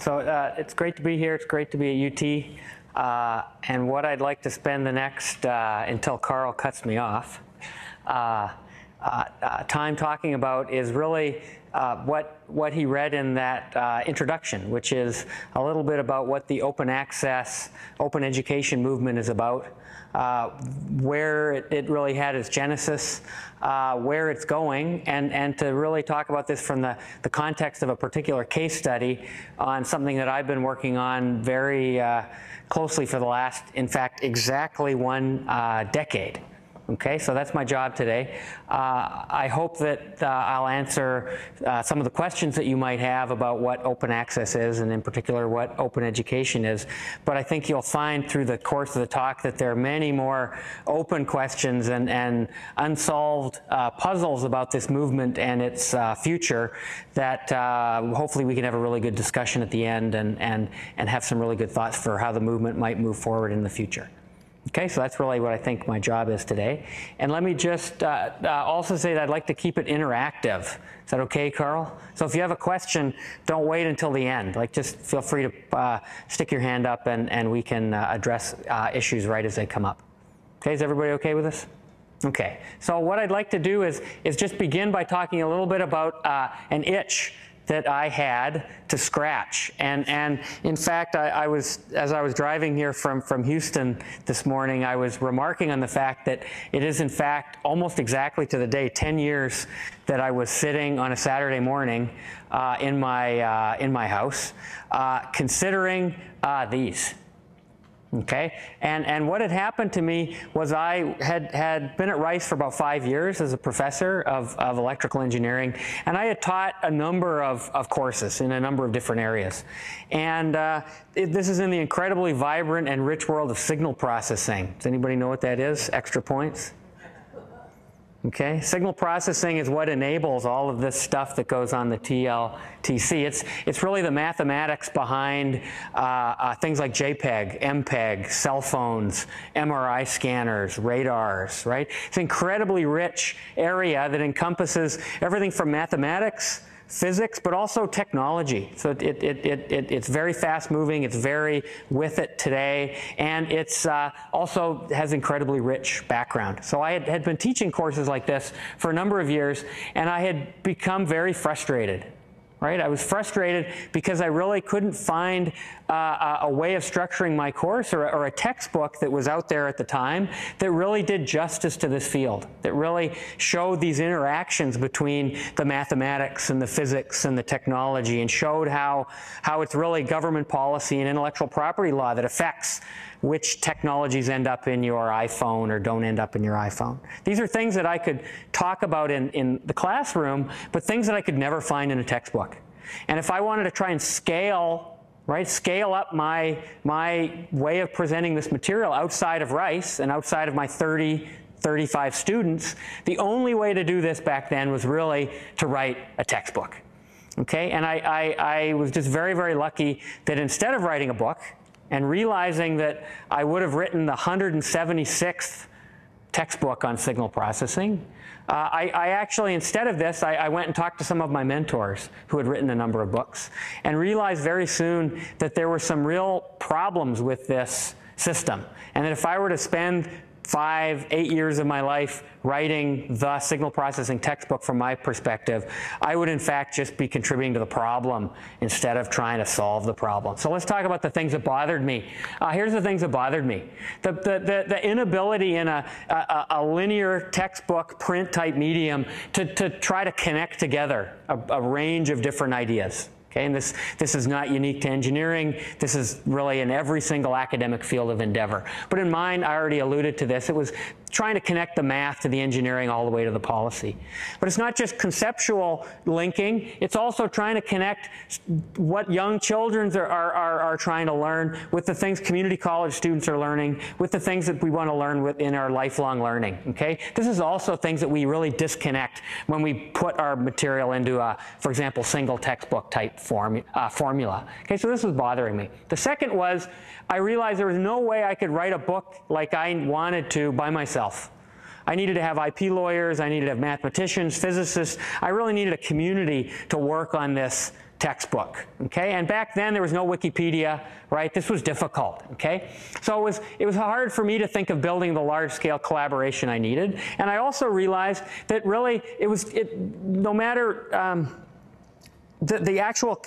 So it's great to be here. It's great to be at UT. And what I'd like to spend the next, until Carl cuts me off, time talking about is really what he read in that introduction, which is a little bit about what the open access, open education movement is about, where it really had its genesis, where it's going, and to really talk about this from the context of a particular case study on something that I've been working on very closely for the last, in fact, exactly one decade. Okay, so that's my job today. I hope that I'll answer some of the questions that you might have about what open access is, and in particular what open education is. But I think you'll find through the course of the talk that there are many more open questions and unsolved puzzles about this movement and its future that hopefully we can have a really good discussion at the end and have some really good thoughts for how the movement might move forward in the future. Okay, so that's really what I think my job is today. And let me just also say that I'd like to keep it interactive. Is that okay, Carl? So if you have a question, don't wait until the end. Like, just feel free to stick your hand up and we can address issues right as they come up. Okay, is everybody okay with this? Okay, so what I'd like to do is just begin by talking a little bit about an itch that I had to scratch. And in fact, as I was driving here from Houston this morning, I was remarking on the fact that it is in fact almost exactly to the day 10 years that I was sitting on a Saturday morning in my house considering these. Okay, and what had happened to me was I had been at Rice for about 5 years as a professor of electrical engineering, and I had taught a number of courses in a number of different areas. And this is in the incredibly vibrant and rich world of signal processing. Does anybody know what that is? Extra points? Okay, signal processing is what enables all of this stuff that goes on the TLTC. It's really the mathematics behind things like JPEG, MPEG, cell phones, MRI scanners, radars, right? It's an incredibly rich area that encompasses everything from mathematics, physics, but also technology. So it's very fast moving, it's very with it today, and it's also has incredibly rich background. So I had been teaching courses like this for a number of years, and I had become very frustrated. Right? I was frustrated because I really couldn't find a way of structuring my course or a textbook that was out there at the time that really did justice to this field, that really showed these interactions between the mathematics and the physics and the technology, and showed how it's really government policy and intellectual property law that affects which technologies end up in your iPhone or don't end up in your iPhone. These are things that I could talk about in the classroom, but things that I could never find in a textbook. And if I wanted to try and scale up my way of presenting this material outside of Rice and outside of my 35 students, the only way to do this back then was really to write a textbook. Okay, and I was just very, very lucky that instead of writing a book, and realizing that I would have written the 176th textbook on signal processing, I actually, instead of this, I went and talked to some of my mentors who had written a number of books, and realized very soon that there were some real problems with this system, and that if I were to spend 5, 8 years of my life writing the signal processing textbook from my perspective, I would in fact just be contributing to the problem instead of trying to solve the problem. So let's talk about the things that bothered me. Here's the things that bothered me. The inability in a linear textbook print type medium to try to connect together a range of different ideas. Okay, and this is not unique to engineering. This is really in every single academic field of endeavor. But in mine, I already alluded to this. It was trying to connect the math to the engineering all the way to the policy. But it's not just conceptual linking. It's also trying to connect what young children are trying to learn with the things community college students are learning, with the things that we want to learn in our lifelong learning. Okay, this is also things that we really disconnect when we put our material into a, for example, single textbook type formula. Okay, so this was bothering me. The second was I realized there was no way I could write a book like I wanted to by myself. I needed to have IP lawyers, I needed to have mathematicians, physicists. I really needed a community to work on this textbook, okay? And back then there was no Wikipedia, right? This was difficult, okay? So it was hard for me to think of building the large-scale collaboration I needed. And I also realized that really no matter the actual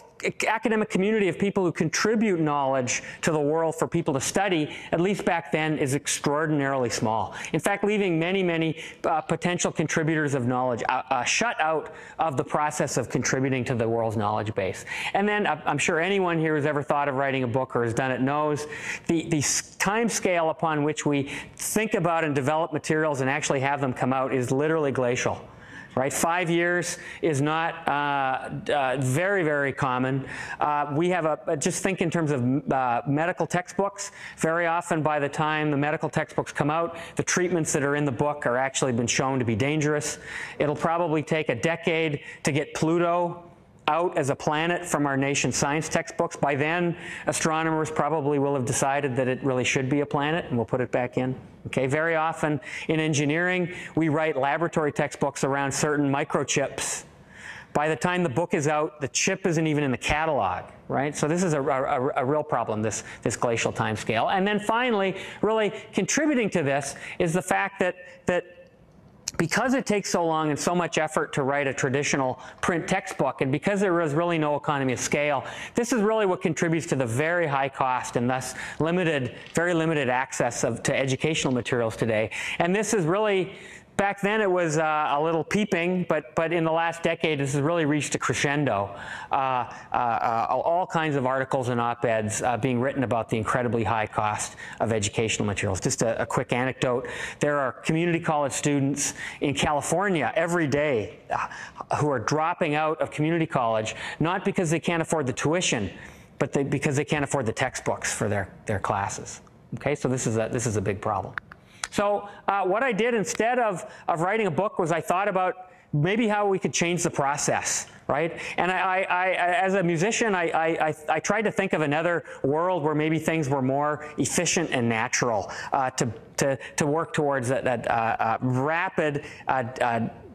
academic community of people who contribute knowledge to the world for people to study, at least back then, is extraordinarily small. In fact, leaving many, many potential contributors of knowledge shut out of the process of contributing to the world's knowledge base. And then I'm sure anyone here who's ever thought of writing a book or has done it knows the time scale upon which we think about and develop materials and actually have them come out is literally glacial. Right? 5 years is not very, very common. We have just think in terms of medical textbooks. Very often by the time the medical textbooks come out, the treatments that are in the book are actually been shown to be dangerous. It'll probably take a decade to get Pluto out as a planet from our nation's science textbooks. By then, astronomers probably will have decided that it really should be a planet, and we'll put it back in. Okay, very often in engineering, we write laboratory textbooks around certain microchips. By the time the book is out, the chip isn't even in the catalog, right? So this is a real problem, this glacial time scale. And then finally, really contributing to this is the fact that because it takes so long and so much effort to write a traditional print textbook, and because there is really no economy of scale, this is really what contributes to the very high cost and thus very limited access to educational materials today. And this is really, back then it was a little peeping, but in the last decade this has really reached a crescendo. All kinds of articles and op-eds being written about the incredibly high cost of educational materials. Just a quick anecdote. There are community college students in California every day who are dropping out of community college, not because they can't afford the tuition, but because they can't afford the textbooks for their classes. Okay, so this is a big problem. So what I did instead of writing a book was I thought about maybe how we could change the process, right? And I as a musician, I tried to think of another world where maybe things were more efficient and natural to work towards that rapid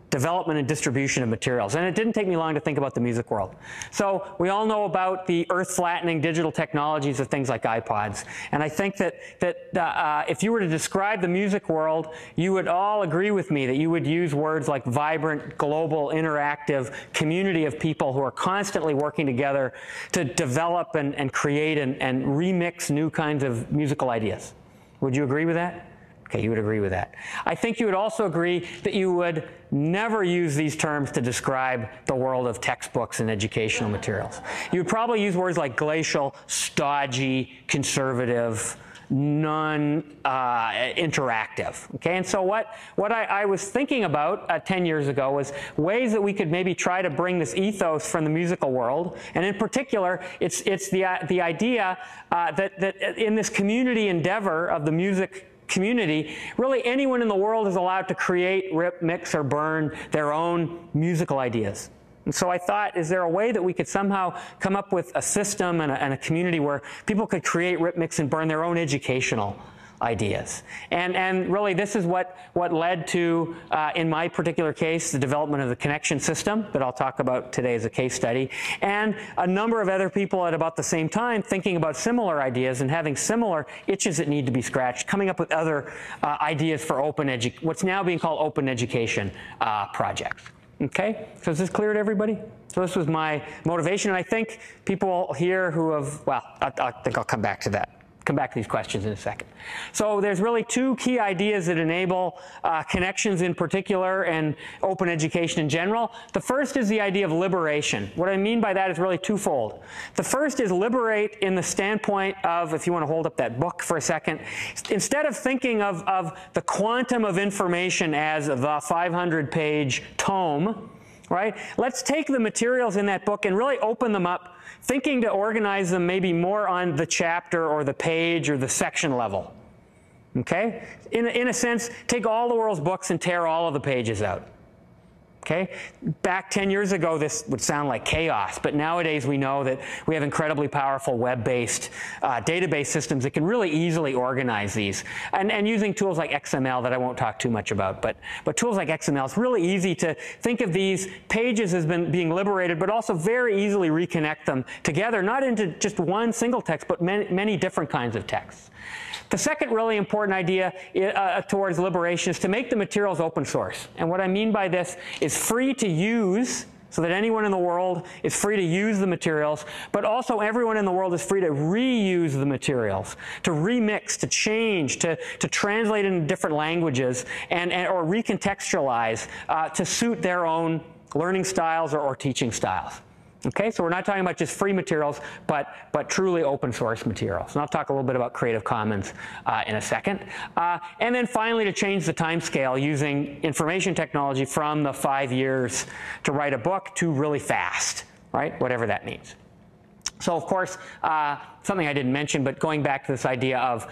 development and distribution of materials. And it didn't take me long to think about the music world. So we all know about the earth-flattening digital technologies of things like iPods. And I think that if you were to describe the music world, you would all agree with me that you would use words like vibrant, global, interactive community of people who are constantly working together to develop and create and remix new kinds of musical ideas. Would you agree with that? Okay, you would agree with that. I think you would also agree that you would never use these terms to describe the world of textbooks and educational materials. You would probably use words like glacial, stodgy, conservative, non-interactive. Okay, and so what I was thinking about 10 years ago was ways that we could maybe try to bring this ethos from the musical world, and in particular, it's the idea that in this community endeavor of the music community, really anyone in the world is allowed to create, rip, mix, or burn their own musical ideas. And so I thought, is there a way that we could somehow come up with a system and a community where people could create, rip, mix, and burn their own educational ideas? And really this is what led to, in my particular case, the development of the Connexions system that I'll talk about today as a case study, and a number of other people at about the same time thinking about similar ideas and having similar itches that need to be scratched, coming up with other ideas for what's now being called open education projects. Okay, so is this clear to everybody? So this was my motivation, and I think people here who have, well, I think I'll come back to that. Come back to these questions in a second. So there's really two key ideas that enable Connexions in particular and open education in general. The first is the idea of liberation. What I mean by that is really twofold. The first is liberate in the standpoint of, if you want to hold up that book for a second, instead of thinking of the quantum of information as the 500-page tome, right? Let's take the materials in that book and really open them up, thinking to organize them maybe more on the chapter or the page or the section level. Okay? In a sense, take all the world's books and tear all of the pages out. Okay? Back 10 years ago, this would sound like chaos, but nowadays we know that we have incredibly powerful web-based database systems that can really easily organize these. And using tools like XML that I won't talk too much about, but tools like XML, it's really easy to think of these pages as being liberated, but also very easily reconnect them together, not into just one single text, but many different kinds of texts. The second really important idea towards liberation is to make the materials open source. And what I mean by this is free to use, so that anyone in the world is free to use the materials, but also everyone in the world is free to reuse the materials, to remix, to change, to translate into different languages, or recontextualize to suit their own learning styles or teaching styles. Okay, so we're not talking about just free materials, but truly open source materials. And I'll talk a little bit about Creative Commons in a second. And then finally, to change the time scale using information technology from the 5 years to write a book to really fast, right? Whatever that means. So of course, something I didn't mention, but going back to this idea of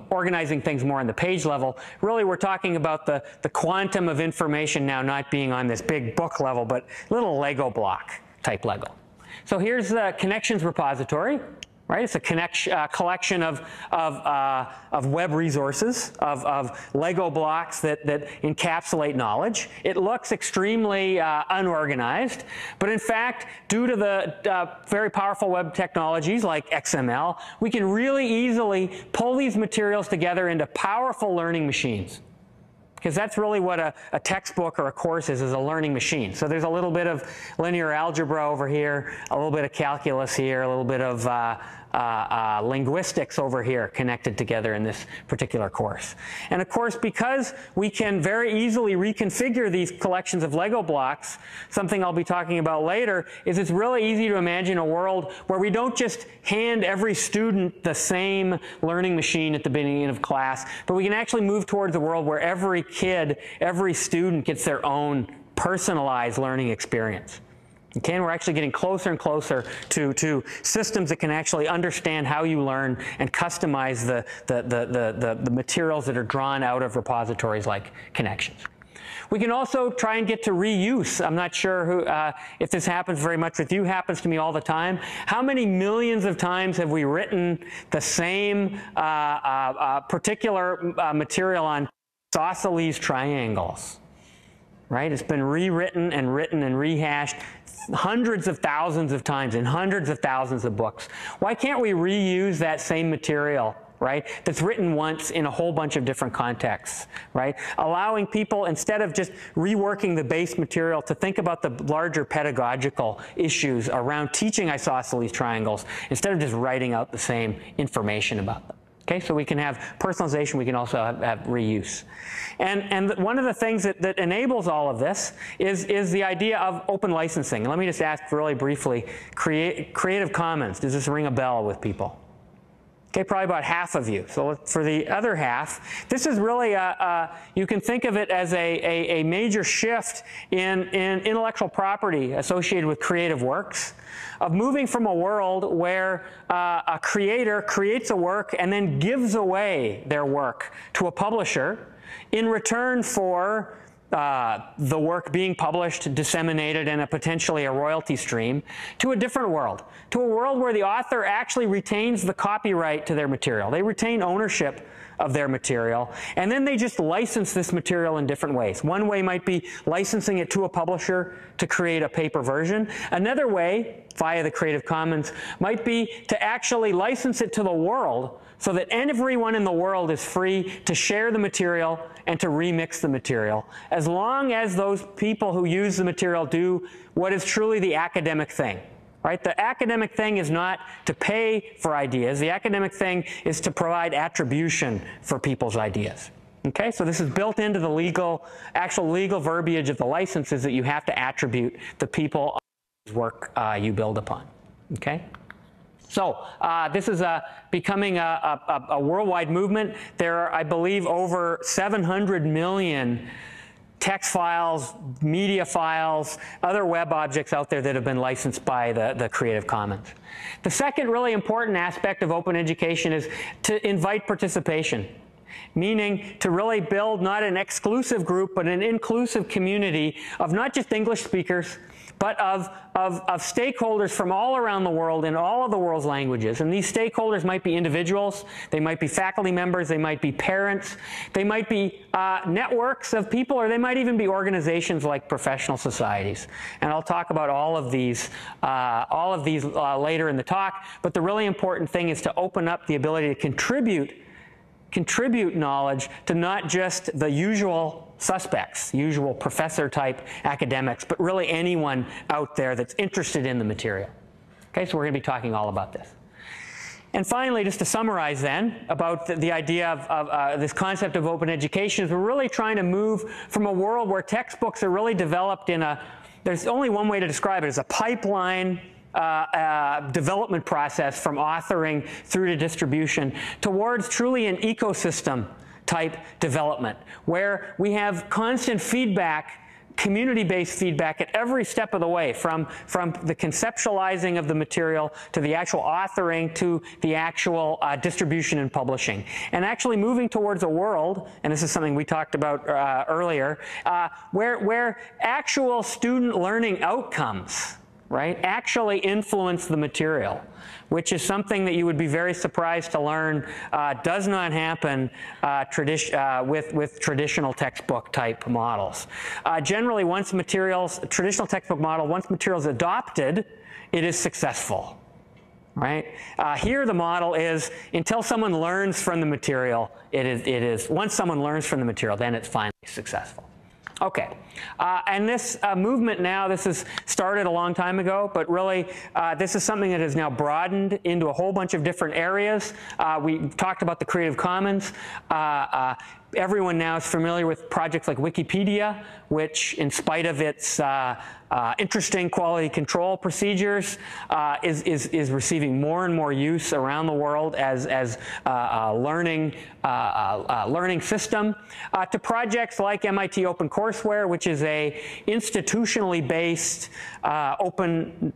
organizing things more on the page level, really we're talking about the quantum of information now not being on this big book level, but little Lego block type Lego. So here's the Connexions repository, right? It's a collection of web resources, of Lego blocks that encapsulate knowledge. It looks extremely unorganized, but in fact, due to the very powerful web technologies like XML, we can really easily pull these materials together into powerful learning machines. Because that's really what a textbook or a course is a learning machine. So there's a little bit of linear algebra over here, a little bit of calculus here, a little bit of linguistics over here connected together in this particular course. And of course, because we can very easily reconfigure these collections of Lego blocks, something I'll be talking about later, is it's really easy to imagine a world where we don't just hand every student the same learning machine at the beginning of class, but we can actually move towards a world where every kid, every student gets their own personalized learning experience. Okay, and we're actually getting closer and closer to systems that can actually understand how you learn and customize the materials that are drawn out of repositories like Connexions. We can also try and get to reuse. I'm not sure if this happens very much with you. Happens to me all the time. How many millions of times have we written the same particular material on isosceles triangles? Right? It's been rewritten and written and rehashed hundreds of thousands of times in hundreds of thousands of books. Why can't we reuse that same material, right, that's written once in a whole bunch of different contexts, right? Allowing people, instead of just reworking the base material, to think about the larger pedagogical issues around teaching isosceles triangles instead of just writing out the same information about them. Okay, so we can have personalization, we can also have reuse. And one of the things that enables all of this is the idea of open licensing. And let me just ask really briefly, Creative Commons, does this ring a bell with people? Okay, probably about half of you. So for the other half, this is really, you can think of it as a major shift in intellectual property associated with creative works, of moving from a world where a creator creates a work and then gives away their work to a publisher in return for the work being published, disseminated, and potentially a royalty stream, to a different world, to a world where the author actually retains the copyright to their material. They retain ownership of their material, and then they just license this material in different ways. One way might be licensing it to a publisher to create a paper version. Another way, via the Creative Commons, might be to actually license it to the world so that everyone in the world is free to share the material and to remix the material, as long as those people who use the material do what is truly the academic thing. Right? The academic thing is not to pay for ideas. The academic thing is to provide attribution for people's ideas. Okay? So this is built into the actual legal verbiage of the licenses, that you have to attribute the people whose work you build upon. Okay? So this is becoming a worldwide movement. There are, I believe, over 700 million text files, media files, other web objects out there that have been licensed by the Creative Commons. The second really important aspect of open education is to invite participation. meaning to really build not an exclusive group, but an inclusive community of not just English speakers, but of stakeholders from all around the world in all of the world's languages. And these stakeholders might be individuals, they might be faculty members, they might be parents, they might be networks of people, or they might even be organizations like professional societies. And I'll talk about all of these later in the talk, but the really important thing is to open up the ability to contribute knowledge to not just the usual suspects, usual professor-type academics, but really anyone out there that's interested in the material. Okay, so we're going to be talking all about this. And finally, just to summarize then, about the idea of this concept of open education, is we're really trying to move from a world where textbooks are really developed in there's only one way to describe it, as a pipeline development process from authoring through to distribution, towards truly an ecosystem type development, where we have constant feedback, community-based feedback at every step of the way, from the conceptualizing of the material to the actual authoring to the actual distribution and publishing. And actually moving towards a world, and this is something we talked about earlier, where actual student learning outcomes, right, actually influence the material, which is something that you would be very surprised to learn does not happen with traditional textbook type models. Generally, once traditional textbook model, once material is adopted, it is successful, right? Here the model is until someone learns from the material, once someone learns from the material, then it's finally successful. Okay, and this movement now, this has started a long time ago, but really this is something that has now broadened into a whole bunch of different areas. We talked about the Creative Commons. Everyone now is familiar with projects like Wikipedia, which, in spite of its interesting quality control procedures, is receiving more and more use around the world as a learning system, to projects like MIT OpenCourseware, which is a institutionally based open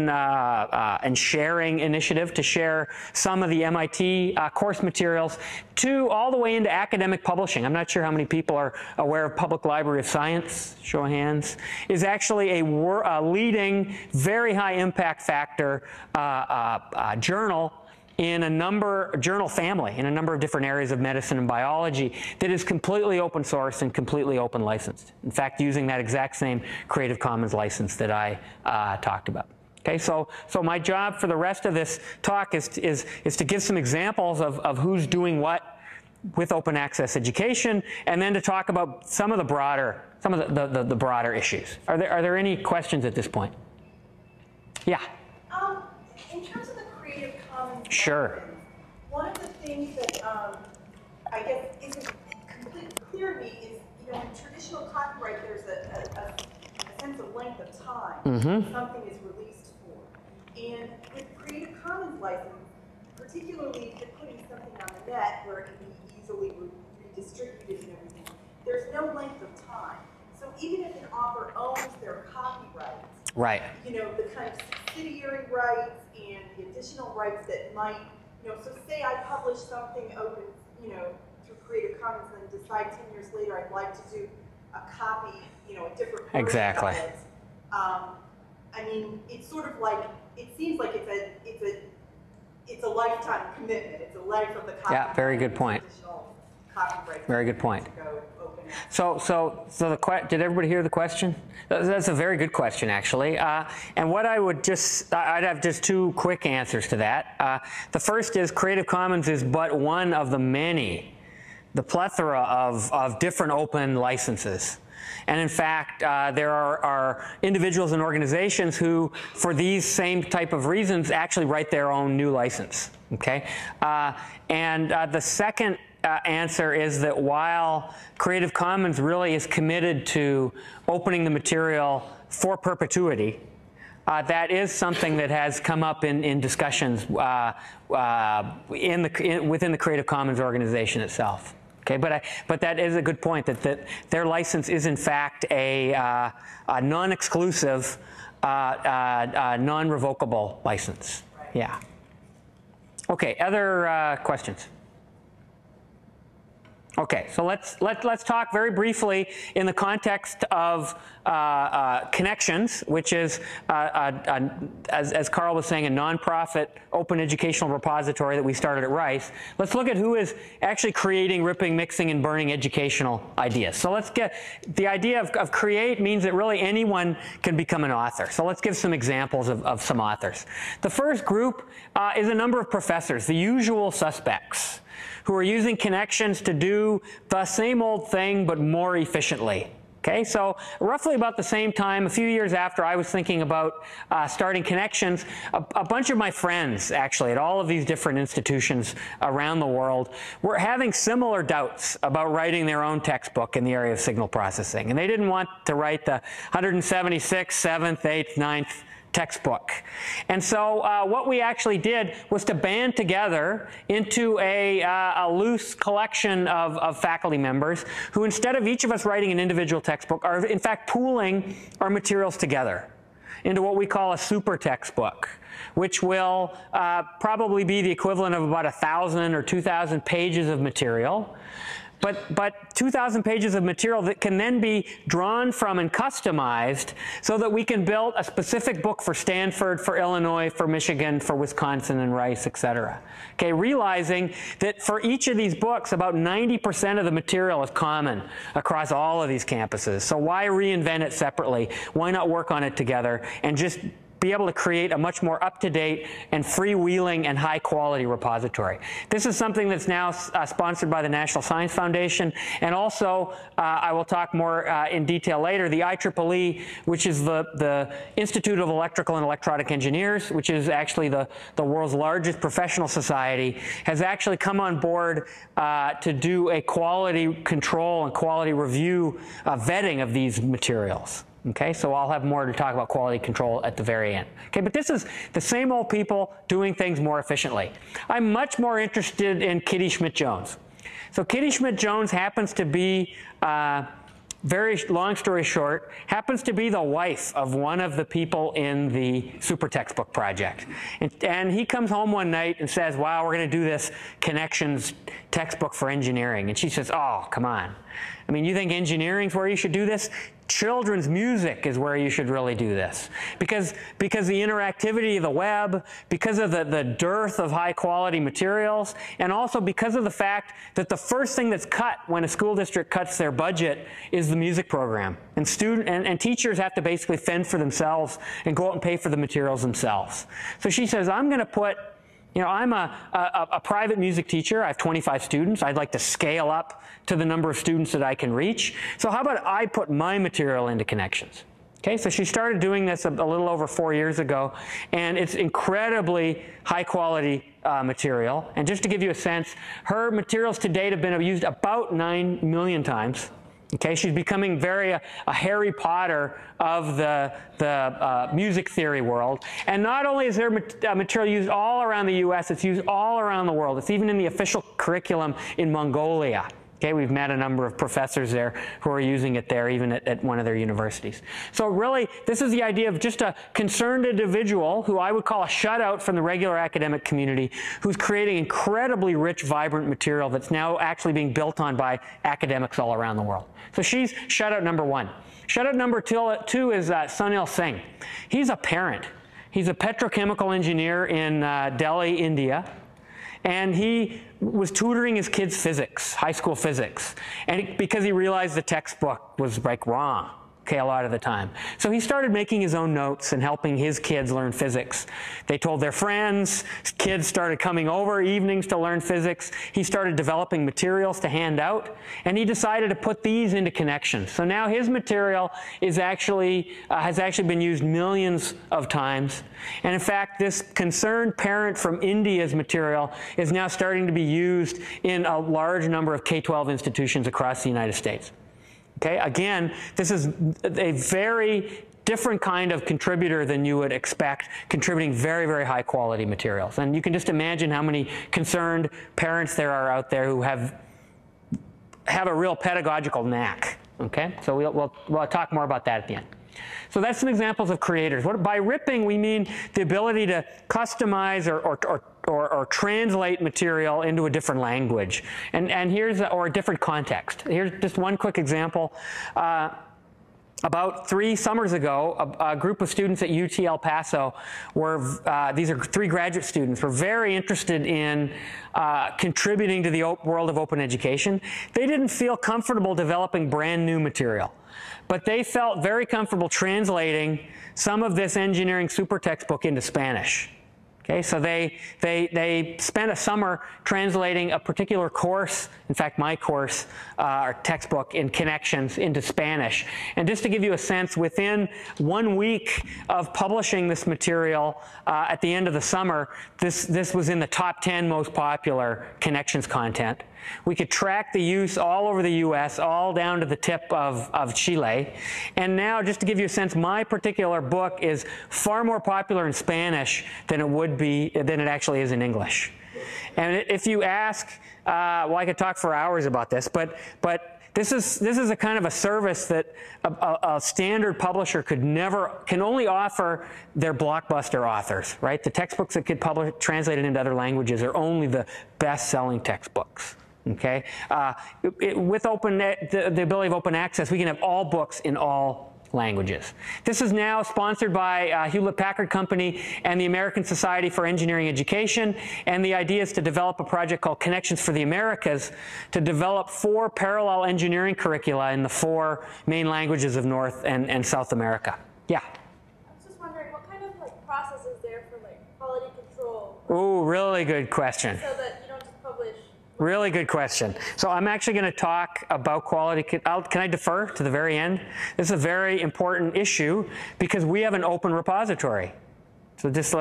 and sharing initiative to share some of the MIT course materials, to all the way into academic publishing. I'm not sure how many people are aware of Public Library of Science, show of hands, is actually a leading, very high impact factor journal in journal family in a number of different areas of medicine and biology that is completely open source and completely open licensed. In fact, using that exact same Creative Commons license that I talked about. Okay, so my job for the rest of this talk is to give some examples of who's doing what with open access education, and then to talk about some of the broader issues. Are there any questions at this point? Yeah. In terms of the Creative Commons, sure. One of the things that I guess isn't completely clear to me is, in traditional copyright, there's a sense of length of time something is released for, and with Creative Commons license, particularly if you're putting something on the net where it can be easily redistributed and everything, there's no length of time. So even if an author owns their copyrights, right, the kind of subsidiary rights and the additional rights that might, so say I publish something open, through Creative Commons, and then decide 10 years later I'd like to do a copy, a different version exactly. of it. I mean, it's sort of like, it seems like it's a lifetime commitment. It's a life of the copyright. Yeah, very good point. Very good point. So did everybody hear the question? That's a very good question, actually. And what I'd have just two quick answers to that. The first is Creative Commons is but one of the plethora of different open licenses. And in fact, there are individuals and organizations who, for these same type of reasons, actually write their own new license. Okay, and the second answer is that while Creative Commons really is committed to opening the material for perpetuity, that is something that has come up in discussions within the Creative Commons organization itself. Okay, but that is a good point, that their license is in fact a non-exclusive, non-revocable license. Right. Yeah. Okay, other questions? Okay, so let's talk very briefly in the context of Connexions, which is, as Carl was saying, a nonprofit open educational repository that we started at Rice. Let's look at who is actually creating, ripping, mixing, and burning educational ideas. So let's get the idea of create means that really anyone can become an author. So let's give some examples of some authors. The first group is a number of professors, the usual suspects, who are using Connexions to do the same old thing but more efficiently. Okay, so roughly about the same time, a few years after I was thinking about starting Connexions, a bunch of my friends, actually, at all of these different institutions around the world, were having similar doubts about writing their own textbook in the area of signal processing. And they didn't want to write the 176th, 7th, 8th, 9th textbook. And so what we actually did was to band together into a loose collection of faculty members who, instead of each of us writing an individual textbook, are in fact pooling our materials together into what we call a super textbook, which will probably be the equivalent of about 1,000 or 2,000 pages of material. But 2,000 pages of material that can then be drawn from and customized so that we can build a specific book for Stanford, for Illinois, for Michigan, for Wisconsin and Rice, et cetera. Okay, realizing that for each of these books, about 90% of the material is common across all of these campuses. So why reinvent it separately? Why not work on it together and just be able to create a much more up-to-date and freewheeling and high-quality repository. This is something that's now sponsored by the National Science Foundation, and also, I will talk more in detail later, the IEEE, which is the Institute of Electrical and Electronic Engineers, which is actually the world's largest professional society, has actually come on board to do a quality control and quality review vetting of these materials. Okay, so I'll have more to talk about quality control at the very end. Okay, but this is the same old people doing things more efficiently. I'm much more interested in Kitty Schmidt-Jones. So Kitty Schmidt-Jones happens to be, very long story short, happens to be the wife of one of the people in the Super Textbook Project. And he comes home one night and says, wow, we're going to do this Connexions textbook for engineering. And she says, oh, come on. I mean, you think engineering's where you should do this? Children's music is where you should really do this. Because the interactivity of the web, because of the dearth of high quality materials, and also because of the fact that the first thing that's cut when a school district cuts their budget is the music program. And teachers have to basically fend for themselves and go out and pay for the materials themselves. So she says, I'm going to put, you know, I'm a private music teacher. I have 25 students. I'd like to scale up to the number of students that I can reach. So how about I put my material into Connexions? Okay, so she started doing this a little over 4 years ago, and it's incredibly high quality material. And just to give you a sense, her materials to date have been used about 9 million times. Okay, she's becoming a Harry Potter of the music theory world. And not only is there material used all around the US, it's used all around the world. It's even in the official curriculum in Mongolia. Okay, we've met a number of professors there who are using it there, even at one of their universities. So really, this is the idea of just a concerned individual who I would call a shutout from the regular academic community, who's creating incredibly rich, vibrant material that's now actually being built on by academics all around the world. So she's shutout number one. Shutout number two is Sunil Singh. He's a parent. He's a petrochemical engineer in Delhi, India. And he was tutoring his kids' physics, high school physics, and because he realized the textbook was like wrong, okay, a lot of the time. So he started making his own notes and helping his kids learn physics. They told their friends, kids started coming over evenings to learn physics. He started developing materials to hand out, and he decided to put these into Connexions. So now his material is actually, has actually been used millions of times. And in fact, this concerned parent from India's material is now starting to be used in a large number of K-12 institutions across the United States. Okay, again, this is a very different kind of contributor than you would expect, contributing very, very high quality materials. And you can just imagine how many concerned parents there are out there who have a real pedagogical knack. Okay, so we'll talk more about that at the end. So that's some examples of creators. By ripping, we mean the ability to customize or or translate material into a different language. And here's, or a different context. Here's just one quick example. About 3 summers ago, a group of students at UT El Paso were, these are 3 graduate students, were very interested in contributing to the world of open education. They didn't feel comfortable developing brand new material, but they felt very comfortable translating some of this engineering super textbook into Spanish. Okay, so they spent a summer translating a particular course, in fact my course, or textbook in Connexions into Spanish. And just to give you a sense, within 1 week of publishing this material at the end of the summer, this was in the top 10 most popular Connexions content. We could track the use all over the US, all down to the tip of Chile. And now, just to give you a sense, my particular book is far more popular in Spanish than it actually is in English. And if you ask, well, I could talk for hours about this, but this is a kind of a service that a standard publisher can only offer their blockbuster authors, right? The textbooks that get translated into other languages are only the best-selling textbooks. Okay, with the ability of open access, we can have all books in all languages. This is now sponsored by Hewlett Packard Company and the American Society for Engineering Education, and the idea is to develop a project called Connexions for the Americas to develop 4 parallel engineering curricula in the 4 main languages of North and South America. Yeah? I was just wondering, what kind of process is there for quality control? Ooh, really good question. So that you don't just publish. Really good question. So I'm actually going to talk about quality. Can I defer to the very end? This is a very important issue because we have an open repository. So just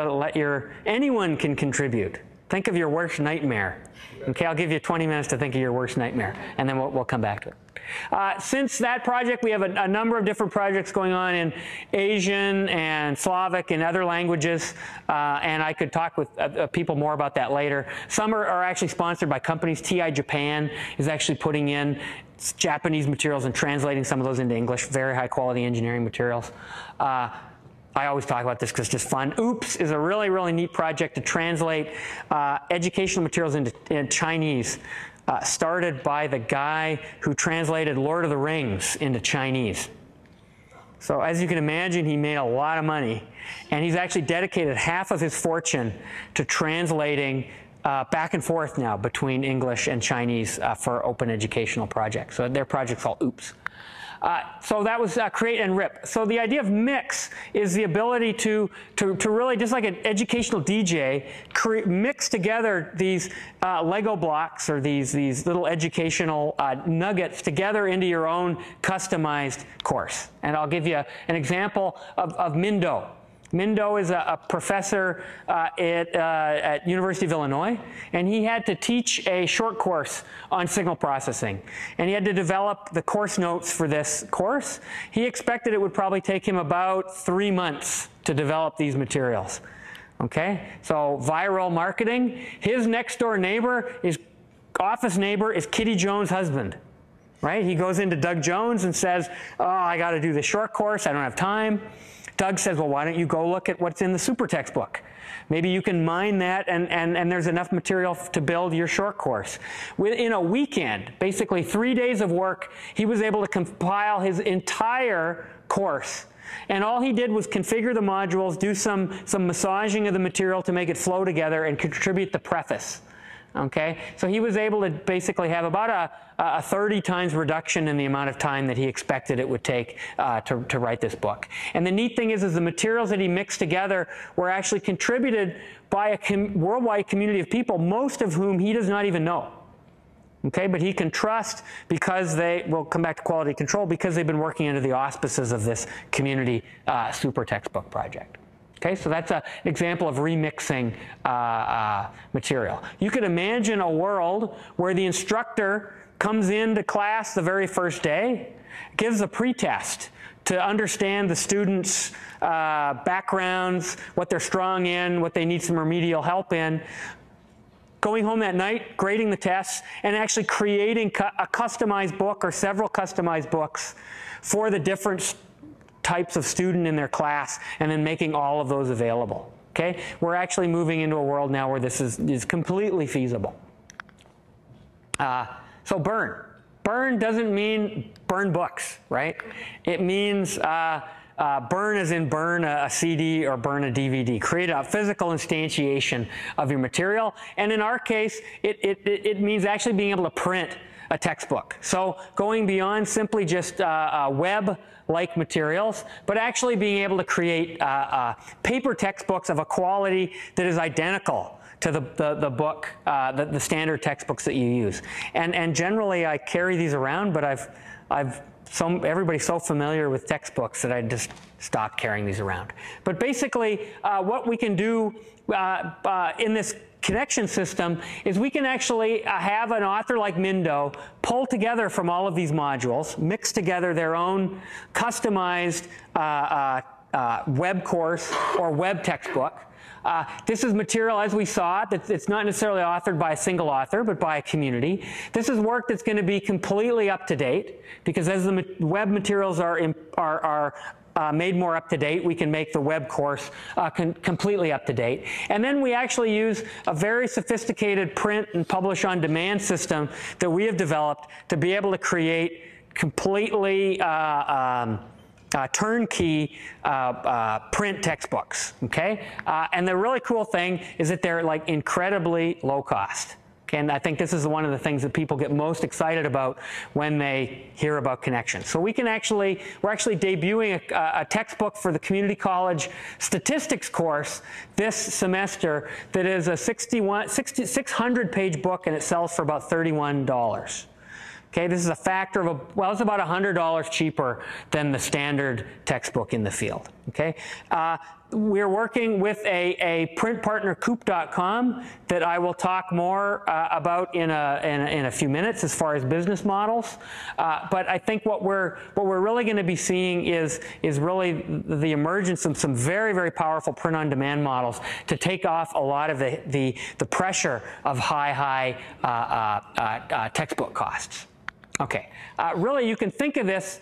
anyone can contribute. Think of your worst nightmare. Okay, I'll give you 20 minutes to think of your worst nightmare, and then we'll come back to it. Since that project, we have a number of different projects going on in Asian and Slavic and other languages, and I could talk with people more about that later. Some are actually sponsored by companies. TI Japan is actually putting in Japanese materials and translating some of those into English, very high quality engineering materials. I always talk about this because it's just fun. OOPS is a really, really neat project to translate educational materials into Chinese. Started by the guy who translated Lord of the Rings into Chinese. So as you can imagine, he made a lot of money, and he's actually dedicated half of his fortune to translating back and forth now between English and Chinese for open educational projects. So their project's called OOPS. So that was create and rip. So the idea of mix is the ability to really, just like an educational DJ, mix together these Lego blocks or these little educational nuggets together into your own customized course. And I'll give you an example of Mindo. Mindo is a professor at University of Illinois, and he had to teach a short course on signal processing. And he had to develop the course notes for this course. He expected it would probably take him about 3 months to develop these materials. Okay, so viral marketing. His next door neighbor, his office neighbor, is Kitty Jones' husband. Right? He goes into Doug Jones and says, oh, I got to do this short course. I don't have time. Doug says, well, why don't you go look at what's in the super textbook? Maybe you can mine that, and there's enough material to build your short course. Within a weekend, basically 3 days of work, he was able to compile his entire course. And all he did was configure the modules, do some massaging of the material to make it flow together, and contribute the preface. Okay, so he was able to basically have about a 30 times reduction in the amount of time that he expected it would take to write this book. And the neat thing is the materials that he mixed together were actually contributed by a worldwide community of people, most of whom he does not even know. Okay, but he can trust because we'll come back to quality control, because they've been working under the auspices of this community super textbook project. Okay, so that's an example of remixing material. You could imagine a world where the instructor comes into class the very first day, gives a pretest to understand the students' backgrounds, what they're strong in, what they need some remedial help in, going home that night, grading the tests, and actually creating a customized book or several customized books for the different types of student in their class, and then making all of those available. Okay, we're actually moving into a world now where this is completely feasible. So burn. Burn doesn't mean burn books, right? It means burn as in burn a CD or burn a DVD. Create a physical instantiation of your material. And in our case, it means actually being able to print a textbook. So going beyond simply just web-like materials, but actually being able to create paper textbooks of a quality that is identical to the book, the standard textbooks that you use. And generally I carry these around, but everybody's so familiar with textbooks that I just stopped carrying these around. But basically what we can do in this connection system is we can actually have an author like Mindo pull together from all of these modules, mix together their own customized web course or web textbook. This is material, as we saw, it's not necessarily authored by a single author, but by a community. This is work that's going to be completely up to date, because as the web materials are made more up to date, we can make the web course completely up to date. And then we actually use a very sophisticated print and publish on demand system that we have developed to be able to create completely turnkey print textbooks, okay? And the really cool thing is that they're like incredibly low cost. Okay? And I think this is one of the things that people get most excited about when they hear about Connexions. So we're actually debuting a textbook for the community college statistics course this semester that is a 600-page book, and it sells for about $31. Okay, this is a factor of, well, it's about $100 cheaper than the standard textbook in the field. Okay, we're working with a print partner, Coop.com, that I will talk more about in a few minutes as far as business models. But I think what we're really going to be seeing is really the emergence of some very, very powerful print-on-demand models to take off a lot of the pressure of high textbook costs. Okay, really you can think of this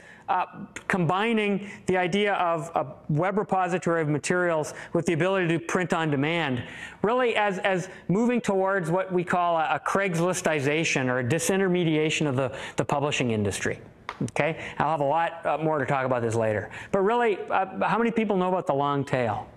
combining the idea of a web repository of materials with the ability to print on demand, really as moving towards what we call a Craigslistization or a disintermediation of the publishing industry. Okay, I'll have a lot more to talk about this later. But really, how many people know about the long tail?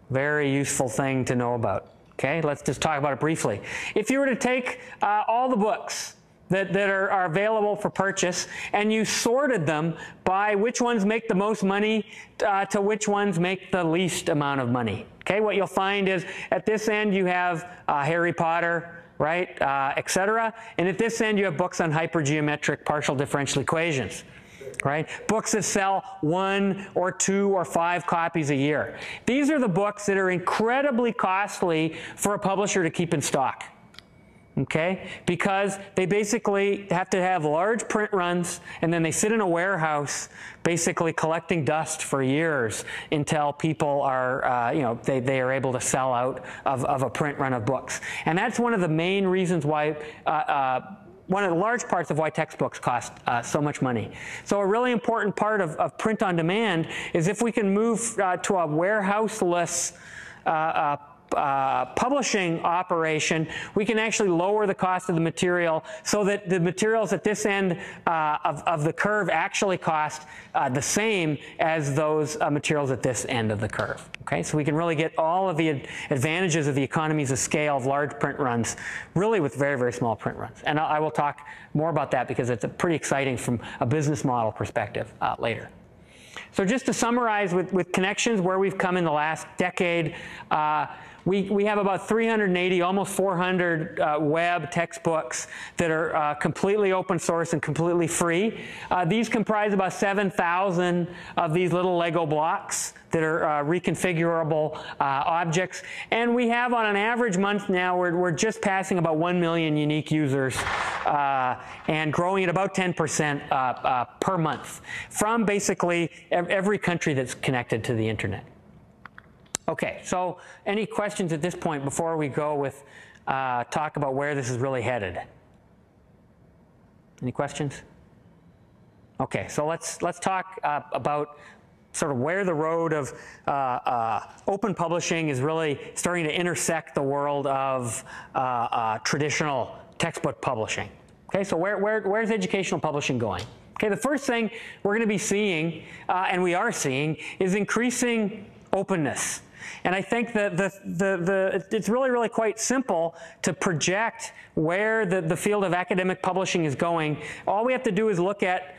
Very useful thing to know about. Okay, let's just talk about it briefly. If you were to take all the books that are available for purchase, and you sorted them by which ones make the most money to which ones make the least amount of money. Okay, what you'll find is at this end you have Harry Potter, right, etc. And at this end you have books on hypergeometric partial differential equations, right? Books that sell 1 or 2 or 5 copies a year. These are the books that are incredibly costly for a publisher to keep in stock. Okay, because they basically have to have large print runs, and then they sit in a warehouse basically collecting dust for years until people are, they are able to sell out of a print run of books. And that's one of the main reasons why, one of the large parts of why textbooks cost so much money. So a really important part of print on demand is if we can move to a warehouseless publishing operation, we can actually lower the cost of the material so that the materials at this end of the curve actually cost the same as those materials at this end of the curve. Okay, so we can really get all of the advantages of the economies of scale of large print runs, really with very, very small print runs. And I will talk more about that because it's pretty exciting from a business model perspective later. So just to summarize with Connexions, where we've come in the last decade, we have about 380, almost 400 web textbooks that are completely open source and completely free. These comprise about 7,000 of these little Lego blocks that are reconfigurable objects. And we have on an average month now, we're just passing about 1 million unique users and growing at about 10% per month from basically every country that's connected to the internet. Okay, so any questions at this point before we go with talk about where this is really headed? Any questions? Okay, so let's talk about sort of where the road of open publishing is really starting to intersect the world of traditional textbook publishing. Okay, so where's educational publishing going? Okay, the first thing we're going to be seeing, and we are seeing, is increasing openness. And I think that it's really, really quite simple to project where the field of academic publishing is going. All we have to do is look at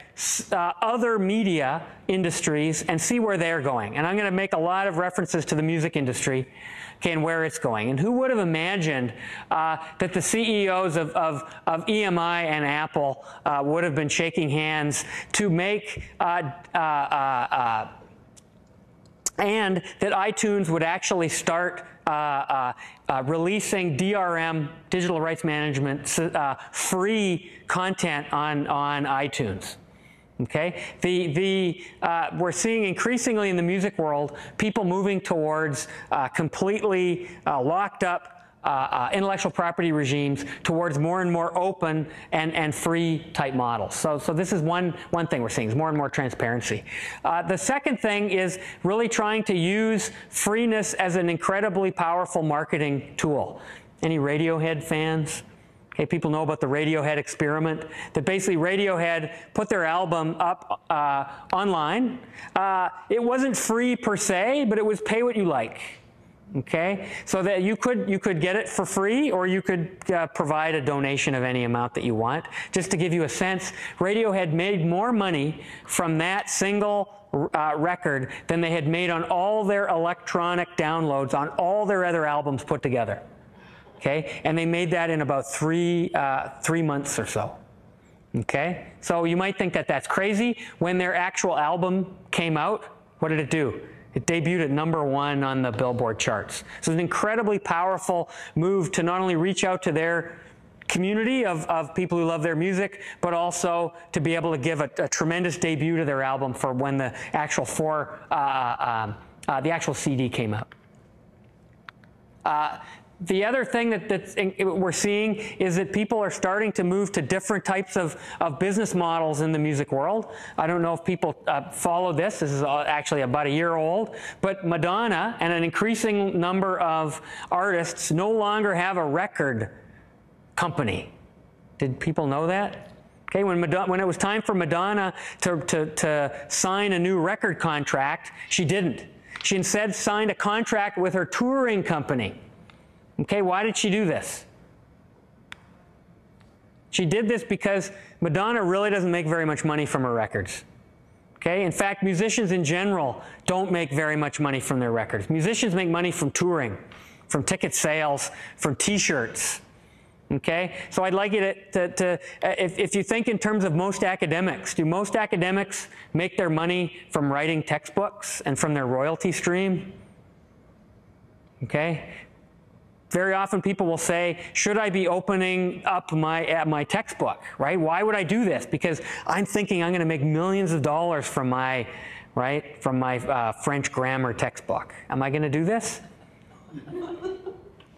other media industries and see where they're going. And I'm going to make a lot of references to the music industry, okay, and where it's going. And who would have imagined that the CEOs of EMI and Apple would have been shaking hands to make and that iTunes would actually start releasing DRM, digital rights management, free content on iTunes. Okay, we're seeing increasingly in the music world people moving towards completely locked up intellectual property regimes towards more and more open and free type models. So this is one thing we're seeing is more and more transparency. The second thing is really trying to use freeness as an incredibly powerful marketing tool. Any Radiohead fans? Okay, people know about the Radiohead experiment, that basically Radiohead put their album up online. It wasn't free per se, but it was pay what you like. Okay, so that you could get it for free, or you could provide a donation of any amount that you want. Just to give you a sense, Radiohead made more money from that single record than they had made on all their electronic downloads on all their other albums put together. Okay, and they made that in about three months or so. Okay, so you might think that that's crazy. When their actual album came out, what did it do? It debuted at #1 on the Billboard charts. So it's an incredibly powerful move to not only reach out to their community of people who love their music, but also to be able to give a tremendous debut to their album for when the actual CD came out. The other thing we're seeing is that people are starting to move to different types of business models in the music world. I don't know if people follow this. This is actually about a year old. But Madonna and an increasing number of artists no longer have a record company. Did people know that? Okay, when it was time for Madonna to sign a new record contract, she didn't. She instead signed a contract with her touring company. Okay, why did she do this? She did this because Madonna really doesn't make very much money from her records. Okay, in fact, musicians in general don't make very much money from their records. Musicians make money from touring, from ticket sales, from T-shirts. Okay, so I'd like you if you think in terms of most academics, do most academics make their money from writing textbooks and from their royalty stream? Okay. Very often people will say, should I be opening up my textbook, right? Why would I do this? Because I'm thinking I'm going to make millions of dollars from my French grammar textbook. Am I going to do this?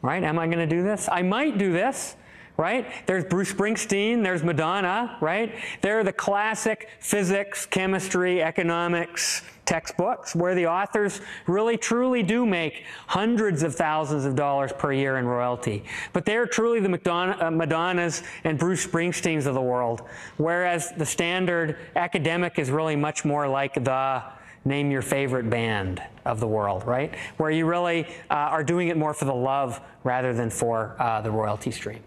Right? Am I going to do this? I might do this, right? There's Bruce Springsteen, there's Madonna, right? They're the classic physics, chemistry, economics textbooks where the authors really truly do make hundreds of thousands of dollars per year in royalty. But they're truly the Madonnas and Bruce Springsteens of the world, whereas the standard academic is really much more like the name your favorite band of the world, right? Where you really are doing it more for the love rather than for the royalty stream.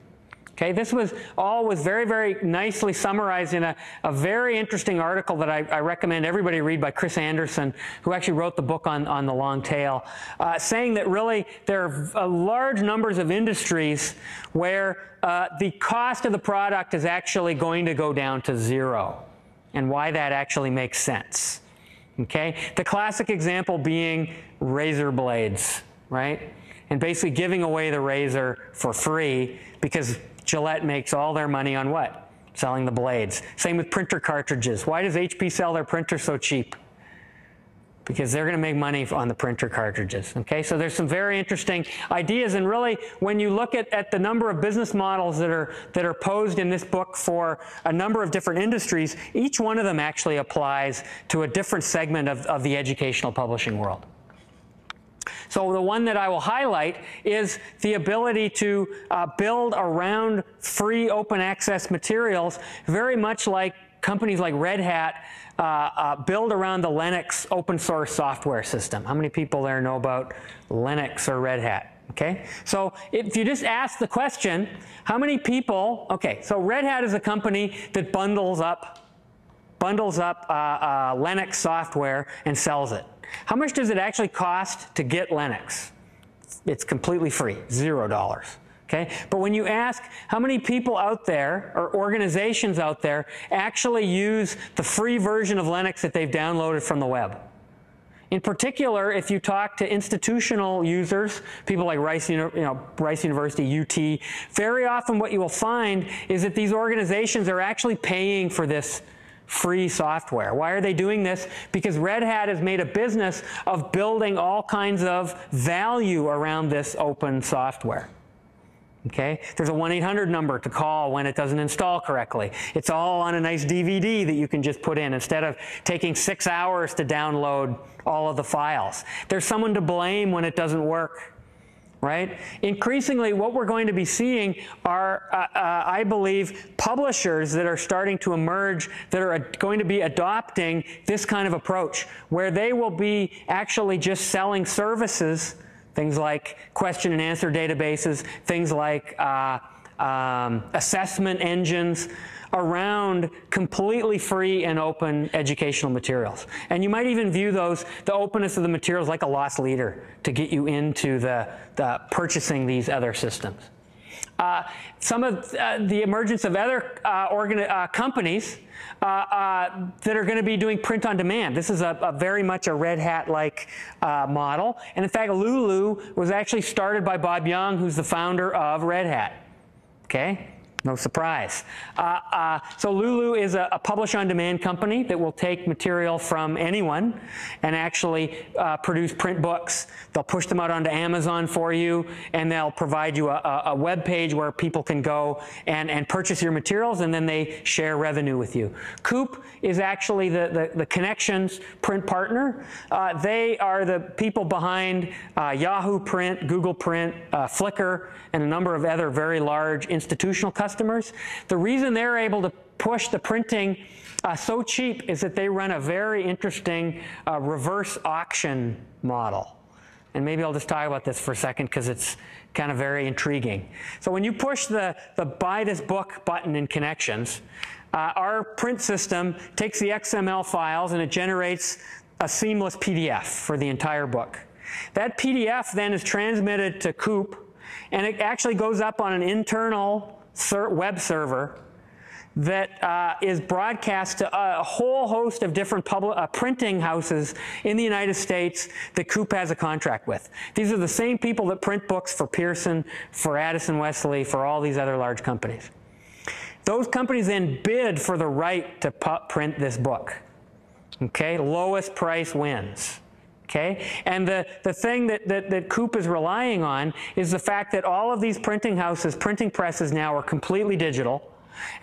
Okay, this was very, very nicely summarized in a very interesting article that I recommend everybody read by Chris Anderson, who actually wrote the book on the long tail, saying that really there are large numbers of industries where the cost of the product is actually going to go down to zero, and why that actually makes sense. Okay, the classic example being razor blades, right? And basically giving away the razor for free because Gillette makes all their money on what? Selling the blades. Same with printer cartridges. Why does HP sell their printers so cheap? because they're going to make money on the printer cartridges. Okay, so there's some very interesting ideas, and really, when you look at the number of business models that are posed in this book for a number of different industries, each one of them actually applies to a different segment of the educational publishing world. So the one that I will highlight is the ability to build around free open access materials, very much like companies like Red Hat build around the Linux open source software system. How many people there know about Linux or Red Hat? Okay, so if you just ask the question, how many people, okay, so Red Hat is a company that bundles up Linux software and sells it. How much does it actually cost to get Linux? It's completely free, $0. Okay? But when you ask how many people out there or organizations out there actually use the free version of Linux that they've downloaded from the web? In particular, if you talk to institutional users, people like Rice University, UT, very often what you will find is that these organizations are actually paying for this free software. Why are they doing this? Because Red Hat has made a business of building all kinds of value around this open software. Okay? There's a 1-800 number to call when it doesn't install correctly. It's all on a nice DVD that you can just put in instead of taking 6 hours to download all of the files. There's someone to blame when it doesn't work. Right? Increasingly, what we're going to be seeing are, I believe, publishers that are starting to emerge that are going to be adopting this kind of approach, where they will be actually just selling services, things like question and answer databases, things like assessment engines, around completely free and open educational materials. And you might even view the openness of the materials like a loss leader to get you into the purchasing these other systems. Some of the emergence of other companies that are going to be doing print on demand. This is a very much a Red Hat-like model. And in fact, Lulu was actually started by Bob Young, who's the founder of Red Hat. Okay? No surprise. So Lulu is a publish-on-demand company that will take material from anyone and actually produce print books. They'll push them out onto Amazon for you, and they'll provide you a web page where people can go and purchase your materials, and then they share revenue with you. Coop is actually the Connexions print partner. They are the people behind Yahoo Print, Google Print, Flickr, and a number of other very large institutional customers. The reason they're able to push the printing so cheap is that they run a very interesting reverse auction model. And maybe I'll just talk about this for a second because it's kind of very intriguing. So when you push the buy this book button in Connexions, our print system takes the XML files and it generates a seamless PDF for the entire book. That PDF then is transmitted to Coop, and it actually goes up on an internal web server that is broadcast to a whole host of different printing houses in the United States that Coop has a contract with. These are the same people that print books for Pearson, for Addison Wesley, for all these other large companies. Those companies then bid for the right to print this book. Okay, lowest price wins. Okay, and the thing that Coop is relying on is the fact that all of these printing houses, printing presses now are completely digital,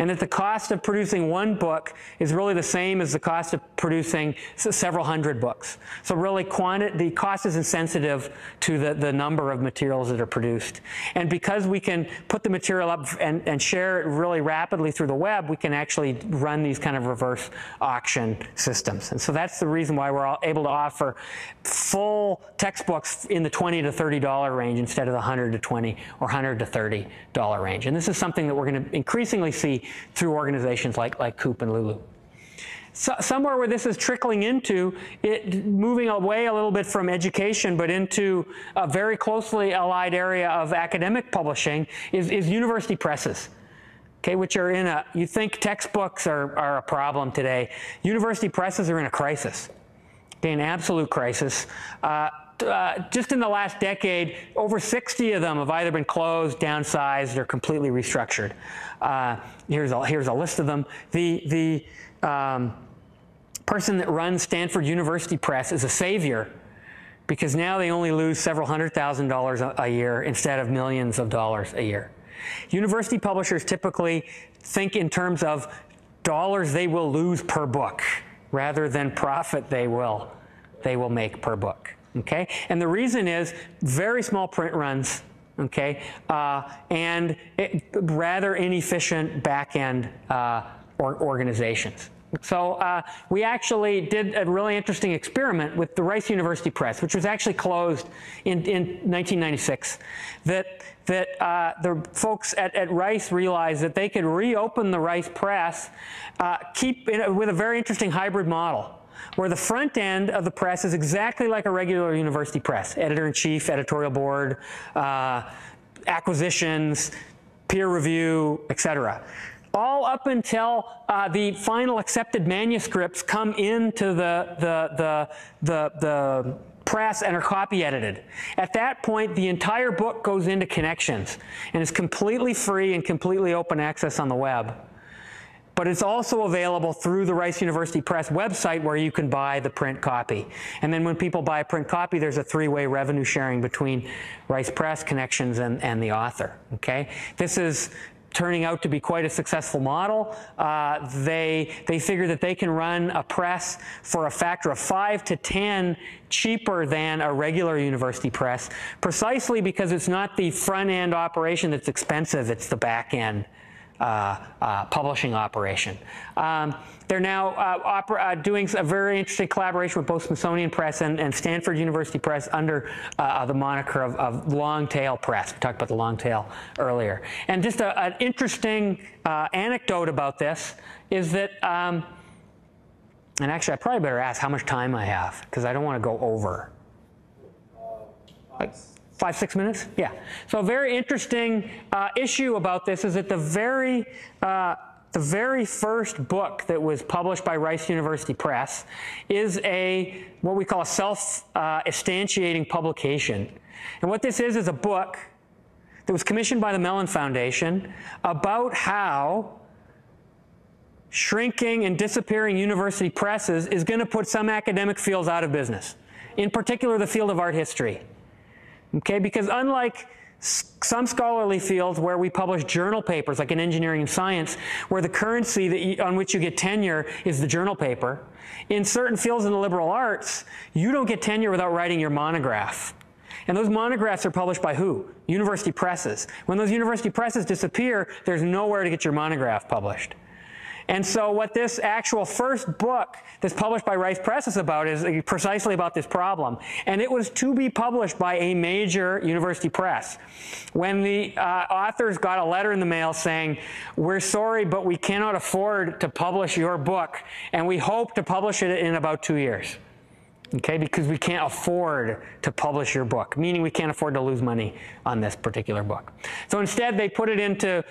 and that the cost of producing one book is really the same as the cost of producing several hundred books. So really the cost isn't sensitive to the number of materials that are produced. And because we can put the material up and share it really rapidly through the web, we can actually run these kind of reverse auction systems. And so that's the reason why we're able to offer full textbooks in the $20 to $30 range instead of the $100 to $20 or $100 to $30 range. And this is something that we're going to increasingly see through organizations like Coop and Lulu. So, somewhere where this is trickling into, moving away a little bit from education, but into a very closely allied area of academic publishing is university presses. Okay, which are you think textbooks are a problem today. University presses are in a crisis. Okay, an absolute crisis. Just in the last decade, over 60 of them have either been closed, downsized, or completely restructured. Here's a list of them. The person that runs Stanford University Press is a savior, because now they only lose several $100,000 a year instead of millions of dollars a year. University publishers typically think in terms of dollars they will lose per book rather than profit they will make per book. Okay? And the reason is very small print runs, okay, and rather inefficient back-end organizations. So we actually did a really interesting experiment with the Rice University Press, which was actually closed in 1996, that the folks at Rice realized that they could reopen the Rice Press, with a very interesting hybrid model, where the front end of the press is exactly like a regular university press: editor-in-chief, editorial board, acquisitions, peer review, etc. All up until the final accepted manuscripts come into the press and are copy edited. At that point, the entire book goes into Connexions and is completely free and completely open access on the web. But it's also available through the Rice University Press website, where you can buy the print copy. And then when people buy a print copy, there's a three-way revenue sharing between Rice Press, Connexions, and the author. Okay? This is turning out to be quite a successful model. They figure that they can run a press for a factor of 5 to 10 cheaper than a regular university press, precisely because it's not the front-end operation that's expensive, it's the back-end publishing operation. They're now doing a very interesting collaboration with both Smithsonian Press and Stanford University Press under the moniker of Long Tail Press. We talked about the long tail earlier. And just an interesting anecdote about this is that, and actually I probably better ask how much time I have, because I don't want to go over. 5, 6 minutes? Yeah. So a very interesting issue about this is that the very first book that was published by Rice University Press is what we call a self-instantiating publication. And what this is a book that was commissioned by the Mellon Foundation about how shrinking and disappearing university presses is going to put some academic fields out of business, in particular the field of art history. Okay, because unlike some scholarly fields where we publish journal papers, like in engineering and science, where the currency on which you get tenure is the journal paper, in certain fields in the liberal arts, you don't get tenure without writing your monograph. And those monographs are published by who? University presses. When those university presses disappear, there's nowhere to get your monograph published. And so what this actual first book that's published by Rice Press is about is precisely about this problem. And it was to be published by a major university press. When the authors got a letter in the mail saying, "We're sorry, but we cannot afford to publish your book, and we hope to publish it in about 2 years." Okay, because we can't afford to publish your book, meaning we can't afford to lose money on this particular book. So instead, they put it into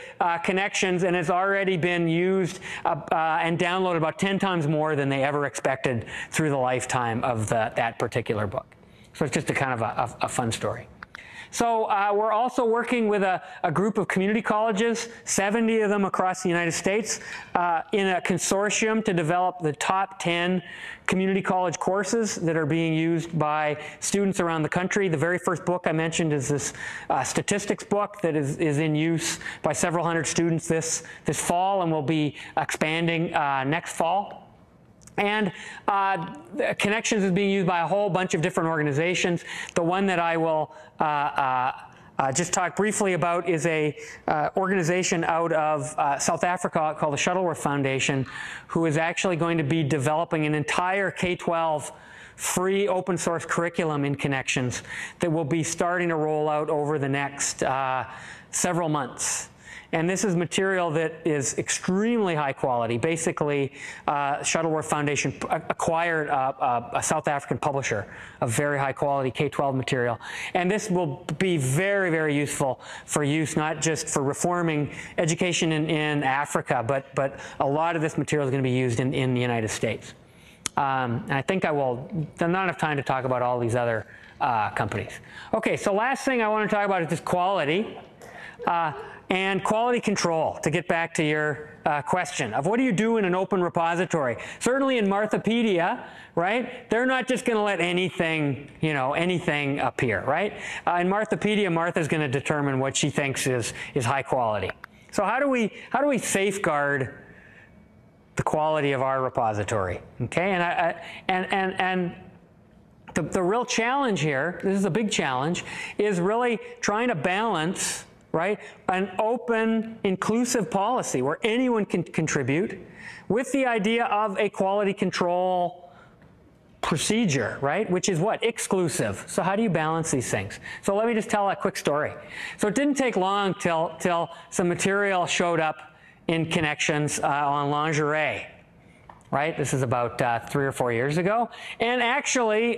Connexions, and it's already been used and downloaded about 10 times more than they ever expected through the lifetime of that particular book. So it's just a kind of a fun story. So we're also working with a group of community colleges, 70 of them across the United States, in a consortium to develop the top 10 community college courses that are being used by students around the country. The very first book I mentioned is this statistics book that is in use by several hundred students this fall, and will be expanding next fall. And Connexions is being used by a whole bunch of different organizations. The one that I will just talk briefly about is a organization out of South Africa called the Shuttle Foundation, who is actually going to be developing an entire K-12 free open source curriculum in Connexions that will be starting to roll out over the next several months. And this is material that is extremely high quality. Basically, Shuttle Foundation acquired a South African publisher of very high quality K-12 material. And this will be very, very useful for use, not just for reforming education in Africa, but a lot of this material is going to be used in the United States. And I think there's not enough time to talk about all these other companies. Okay, so last thing I want to talk about is just quality. and quality control, to get back to your question of what do you do in an open repository. Certainly in Marthapedia, right, they're not just going to let anything, anything appear, right? In Marthapedia, Martha's going to determine what she thinks is high quality. So how do we safeguard the quality of our repository? Okay, and the real challenge here, this is a big challenge, is really trying to balance, right, an open, inclusive policy where anyone can contribute with the idea of a quality control procedure, right, which is what? Exclusive. So how do you balance these things? So let me just tell a quick story. So it didn't take long till some material showed up in Connexions on lingerie. Right? This is about 3 or 4 years ago. And actually,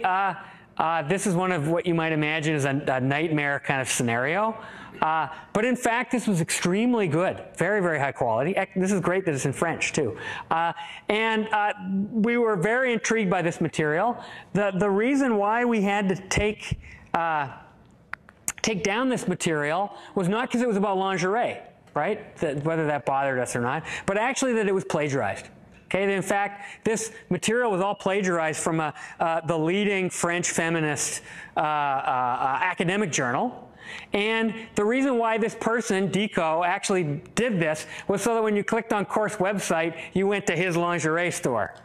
this is one of what you might imagine is a nightmare kind of scenario. But in fact, this was extremely good. Very, very high quality. This is great that it's in French, too. And we were very intrigued by this material. The reason why we had to take down this material was not because it was about lingerie, right? Whether that bothered us or not, but actually that it was plagiarized. Okay, in fact, this material was all plagiarized from the leading French feminist academic journal. And the reason why this person, Deco, actually did this was so that when you clicked on course website, you went to his lingerie store,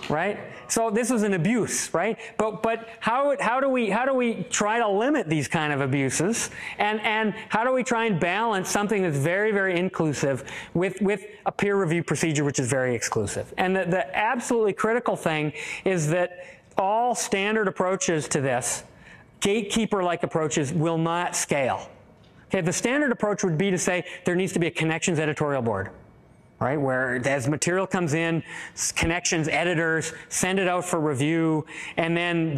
right? So this was an abuse, right? But how do we try to limit these kind of abuses, and how do we try and balance something that's very, very inclusive with a peer review procedure which is very exclusive? And the absolutely critical thing is that all standard approaches to this, gatekeeper-like approaches, will not scale. Okay, the standard approach would be to say there needs to be a Connexions editorial board. Right, where as material comes in, Connexions editors send it out for review, and then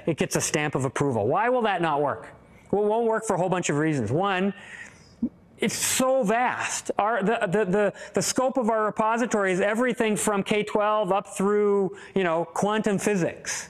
it gets a stamp of approval. Why will that not work? Well, it won't work for a whole bunch of reasons. One, it's so vast. The scope of our repository is everything from K-12 up through, quantum physics.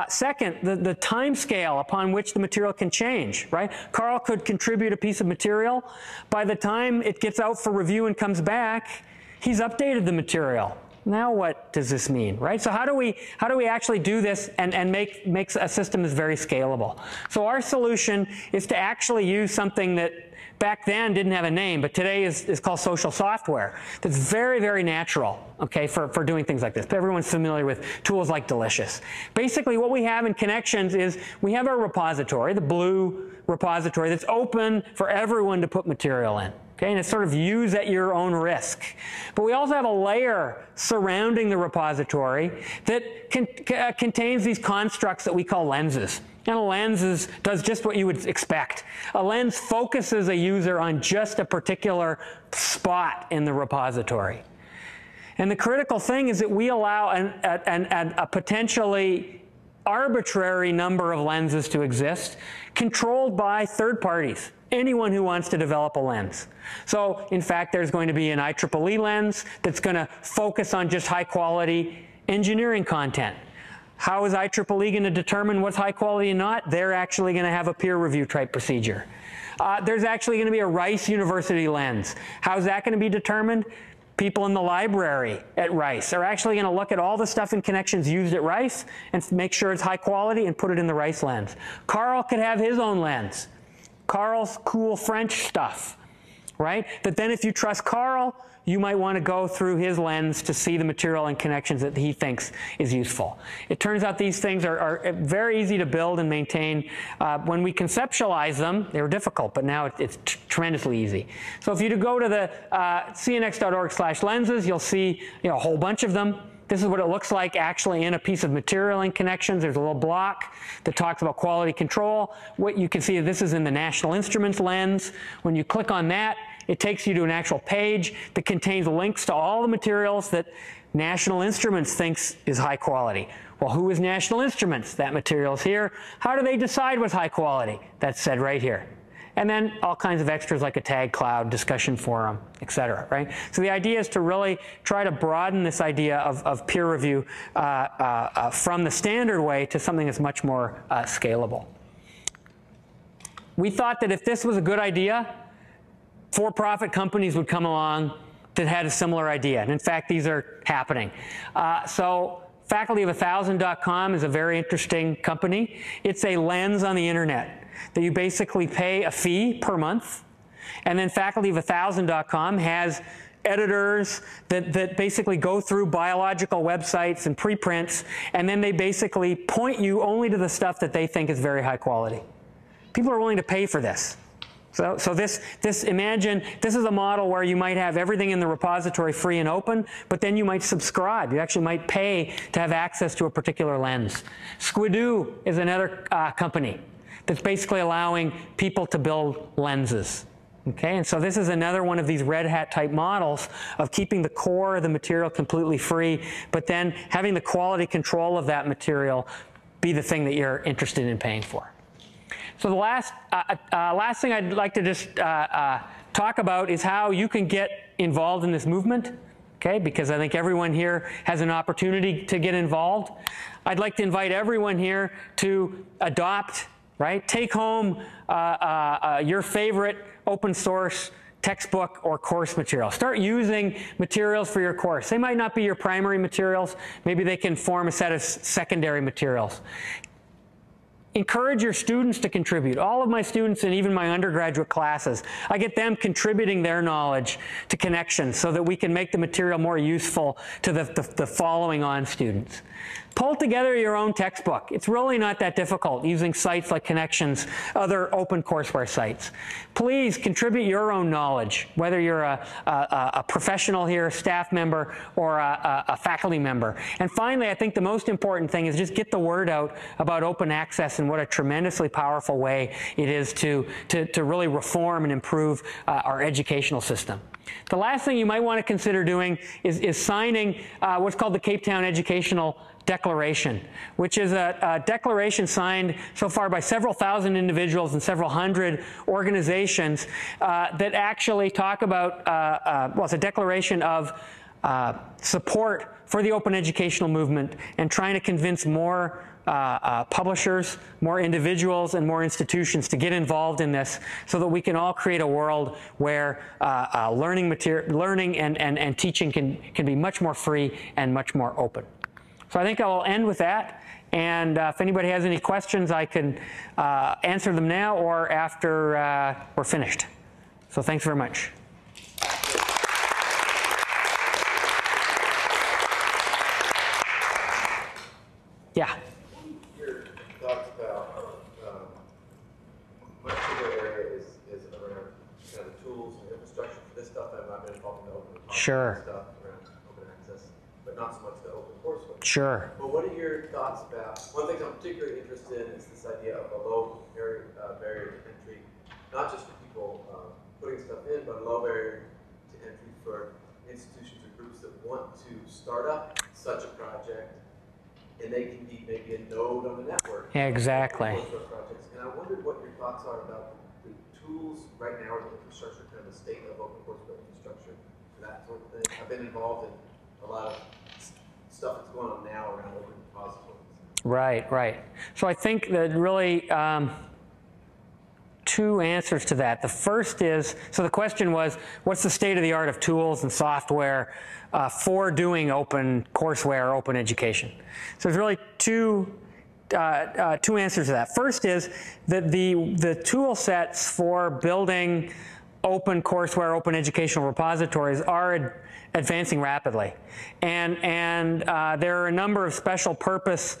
Second, the time scale upon which the material can change, right? Carl could contribute a piece of material. By the time it gets out for review and comes back, he's updated the material. Now what does this mean, right? So how do we actually do this and make a system that's very scalable? So our solution is to actually use something that back then didn't have a name, but today is called social software. That's very, very natural, okay, for doing things like this. Everyone's familiar with tools like Delicious. Basically, what we have in Connexions is we have our repository, the blue repository, that's open for everyone to put material in. Okay, and it's sort of use at your own risk. But we also have a layer surrounding the repository that contains these constructs that we call lenses. And a lens does just what you would expect. A lens focuses a user on just a particular spot in the repository. And the critical thing is that we allow a potentially arbitrary number of lenses to exist, controlled by third parties. Anyone who wants to develop a lens. So, in fact, there's going to be an IEEE lens that's going to focus on just high quality engineering content. How is IEEE going to determine what's high quality and not? They're actually going to have a peer review type procedure. There's actually going to be a Rice University lens. How's that going to be determined? People in the library at Rice are actually going to look at all the stuff in Connexions used at Rice and make sure it's high quality and put it in the Rice lens. Carl could have his own lens. Carl's cool French stuff, right? But then if you trust Carl, you might want to go through his lens to see the material and Connexions that he thinks is useful. It turns out these things are very easy to build and maintain. When we conceptualize them, they were difficult, but now it's tremendously easy. So if you go to the cnx.org/lenses, you'll see a whole bunch of them. This is what it looks like actually in a piece of material in Connexions. There's a little block that talks about quality control. What you can see, this is in the National Instruments lens. When you click on that, it takes you to an actual page that contains links to all the materials that National Instruments thinks is high quality. Well, who is National Instruments? That material's here. How do they decide what's high quality? That's said right here. And then all kinds of extras like a tag cloud, discussion forum, et cetera, right? So the idea is to really try to broaden this idea of peer review from the standard way to something that's much more scalable. We thought that if this was a good idea, for-profit companies would come along that had a similar idea. And in fact, these are happening. So facultyof1000.com is a very interesting company. It's a lens on the internet that you basically pay a fee per month. And then facultyof1000.com has editors that basically go through biological websites and preprints, and then they basically point you only to the stuff that they think is very high quality. People are willing to pay for this. So imagine this is a model where you might have everything in the repository free and open, but then you might subscribe. You actually might pay to have access to a particular lens. Squidoo is another company that's basically allowing people to build lenses. Okay, and so this is another one of these Red Hat type models of keeping the core of the material completely free, but then having the quality control of that material be the thing that you're interested in paying for. So the last thing I'd like to just talk about is how you can get involved in this movement, okay, because I think everyone here has an opportunity to get involved. I'd like to invite everyone here to adopt, right, take home your favorite open source textbook or course material. Start using materials for your course. They might not be your primary materials. Maybe they can form a set of secondary materials. Encourage your students to contribute. All of my students and even my undergraduate classes, I get them contributing their knowledge to Connexions so that we can make the material more useful to the following on students. Pull together your own textbook. It's really not that difficult using sites like Connexions, other open courseware sites. Please contribute your own knowledge, whether you're a professional here, a staff member, or a faculty member. And finally, I think the most important thing is just get the word out about open access and what a tremendously powerful way it is to really reform and improve our educational system. The last thing you might want to consider doing is signing what's called the Cape Town Educational Declaration, which is a declaration signed so far by several thousand individuals and several hundred organizations that actually talk about, well, it's a declaration of support for the open educational movement and trying to convince more publishers, more individuals, and more institutions to get involved in this so that we can all create a world where learning and teaching can be much more free and much more open. So I think I will end with that. And if anybody has any questions, I can answer them now or after we're finished. So thanks very much. Yeah. Your thoughts about much bigger area is around kind of the tools and infrastructure for this stuff. I've not been involved in the open Sure. stuff around open access, but not so much the open courseware. Sure. But what are your thoughts about, one thing I'm particularly interested in is this idea of a low barrier to entry, not just for people putting stuff in, but a low barrier to entry for institutions or groups that want to start up such a project. And they can be maybe a node on the network. Yeah, exactly. Projects. And I wondered what your thoughts are about the tools right now, or the infrastructure, kind of the state of open courseware infrastructure, for that sort of thing. I've been involved in a lot of stuff that's going on now around open repositories. Right, right. So I think that really two answers to that. The first is, so the question was, what's the state of the art of tools and software for doing open courseware, open education? So there's really two answers to that. First is that the tool sets for building open courseware, open educational repositories are advancing rapidly. And there are a number of special purpose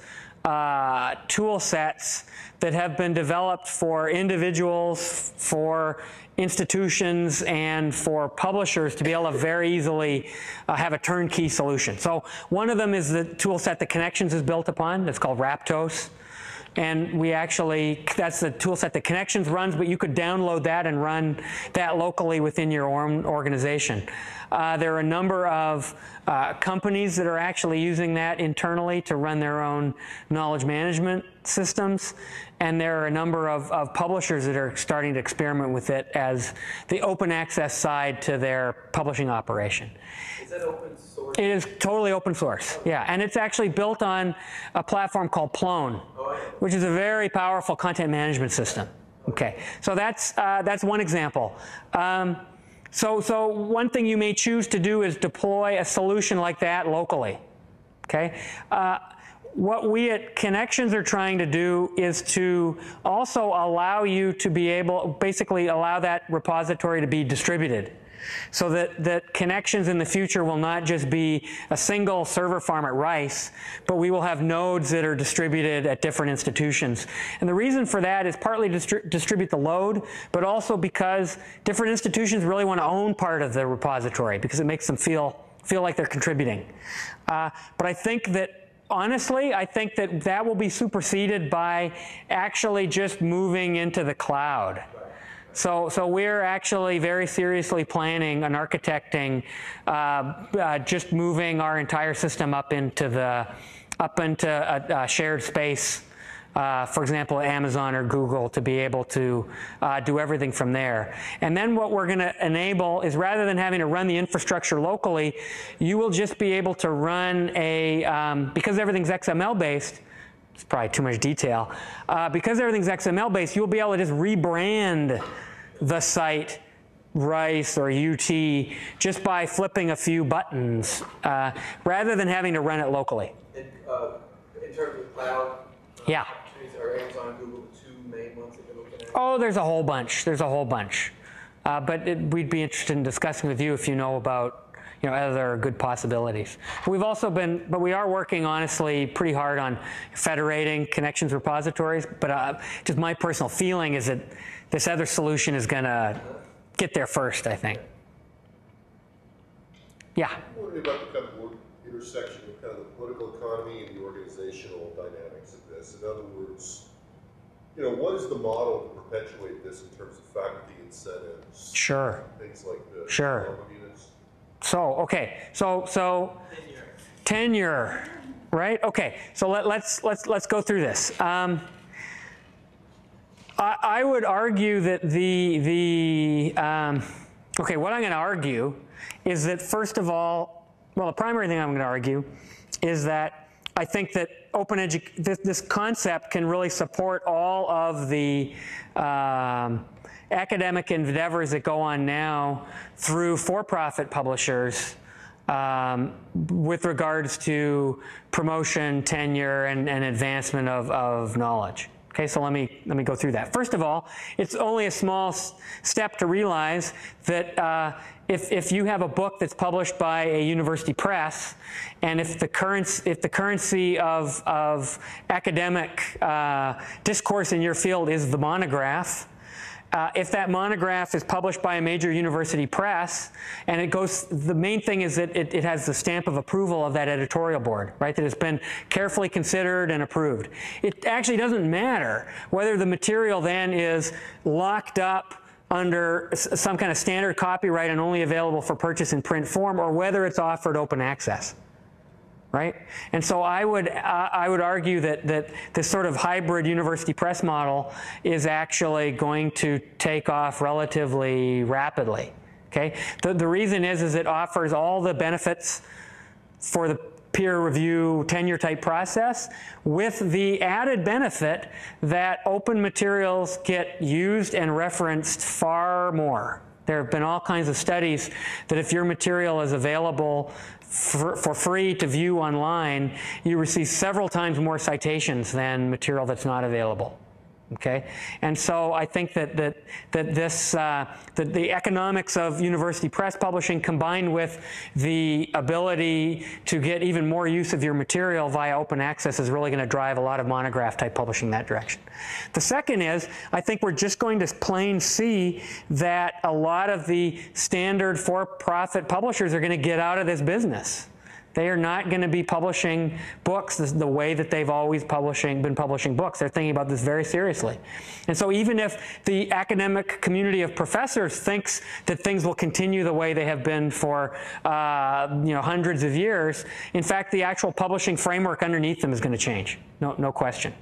tool sets that have been developed for individuals, for institutions, and for publishers to be able to very easily have a turnkey solution. So one of them is the tool set that Connexions is built upon. That's called Raptos. And we actually, that's the tool set that Connexions runs, but you could download that and run that locally within your own organization. There are a number of companies that are actually using that internally to run their own knowledge management systems. And there are a number of publishers that are starting to experiment with it as the open access side to their publishing operation. Is that open source? It is totally open source, yeah. And it's actually built on a platform called Plone, which is a very powerful content management system. Okay, so that's one example. So one thing you may choose to do is deploy a solution like that locally, okay? What we at Connexions are trying to do is to also allow you to be able, basically allow that repository to be distributed, so that Connexions in the future will not just be a single server farm at Rice, but we will have nodes that are distributed at different institutions. And the reason for that is partly to distribute the load, but also because different institutions really want to own part of the repository because it makes them feel like they're contributing. But I think that, honestly, I think that that will be superseded by actually just moving into the cloud. So we're actually very seriously planning and architecting just moving our entire system up into a shared space, for example, Amazon or Google, to be able to do everything from there. And then what we're going to enable is, rather than having to run the infrastructure locally, you will just be able to run a, because everything's XML based, it's probably too much detail, because everything's XML based, you'll be able to just rebrand the site Rice or UT just by flipping a few buttons, rather than having to run it locally. And in terms of cloud, yeah. Are Amazon and Google the two main ones that you're looking at? Oh, there's a whole bunch. There's a whole bunch. But we'd be interested in discussing with you if you know about, other good possibilities. We've also been, but we are working honestly pretty hard on federating Connexions repositories. But just my personal feeling is that this other solution is going to get there first, I think. Yeah. I'm wondering about the kind of intersection of kind of the political economy and the organizational dynamics of this. In other words, what is the model to perpetuate this in terms of faculty incentives? Sure. Things like this. Sure. So, okay. So tenure, right? Okay. So let's go through this. I would argue that okay, what I'm going to argue is that, first of all, well, the primary thing I'm going to argue is that I think that this concept can really support all of the academic endeavors that go on now through for-profit publishers with regards to promotion, tenure, and advancement of knowledge. Okay, so let me go through that. First of all, it's only a small step to realize that if you have a book that's published by a university press, and if the currency of academic discourse in your field is the monograph, if that monograph is published by a major university press, and it goes, the main thing is that it has the stamp of approval of that editorial board, right? That it's been carefully considered and approved. It actually doesn't matter whether the material then is locked up under some kind of standard copyright and only available for purchase in print form, or whether it's offered open access. Right? And so I would argue that this sort of hybrid university press model is actually going to take off relatively rapidly. Okay? The reason is it offers all the benefits for the peer review tenure type process, with the added benefit that open materials get used and referenced far more. There have been all kinds of studies that if your material is available for free to view online, you receive several times more citations than material that's not available. Okay, and so I think that the economics of university press publishing, combined with the ability to get even more use of your material via open access, is really going to drive a lot of monograph type publishing that direction. The second is, I think we're just going to plain see that a lot of the standard for-profit publishers are going to get out of this business. They are not going to be publishing books the way that they've always been publishing books. They're thinking about this very seriously. And so even if the academic community of professors thinks that things will continue the way they have been for hundreds of years, in fact, the actual publishing framework underneath them is going to change. No question.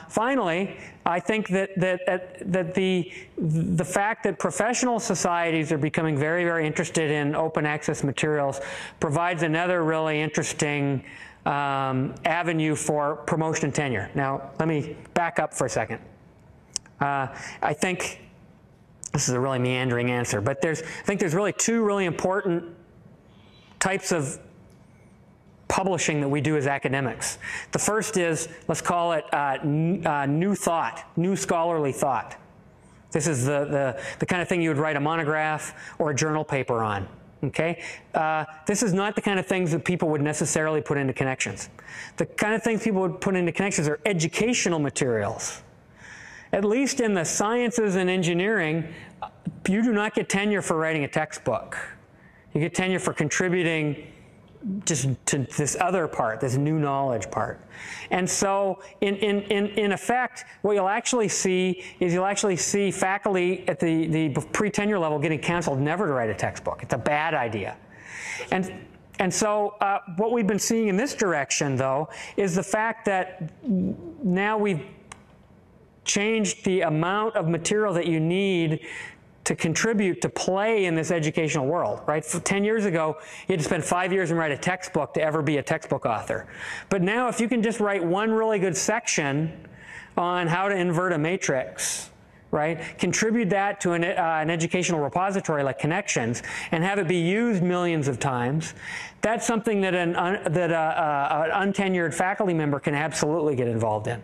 Finally, I think that the fact that professional societies are becoming very, very interested in open access materials provides another really interesting avenue for promotion and tenure. Now, let me back up for a second. I think This is a really meandering answer, but I think there's really two really important types of publishing that we do as academics. The first is, let's call it new thought, new scholarly thought. This is the kind of thing you would write a monograph or a journal paper on. Okay? This is not the kind of things that people would necessarily put into Connections. The kind of things people would put into Connections are educational materials. At least in the sciences and engineering, you do not get tenure for writing a textbook. You get tenure for contributing just to this other part, this new knowledge part. And so in effect, what you'll actually see is you'll actually see faculty at the pre-tenure level getting counseled never to write a textbook. It's a bad idea. And so what we've been seeing in this direction, though, is the fact that now we've changed the amount of material that you need to contribute to play in this educational world, right? 10 years ago, you had to spend 5 years and write a textbook to ever be a textbook author. But now if you can just write one really good section on how to invert a matrix, right? Contribute that to an educational repository like Connexions and have it be used millions of times, that's something that an untenured faculty member can absolutely get involved in.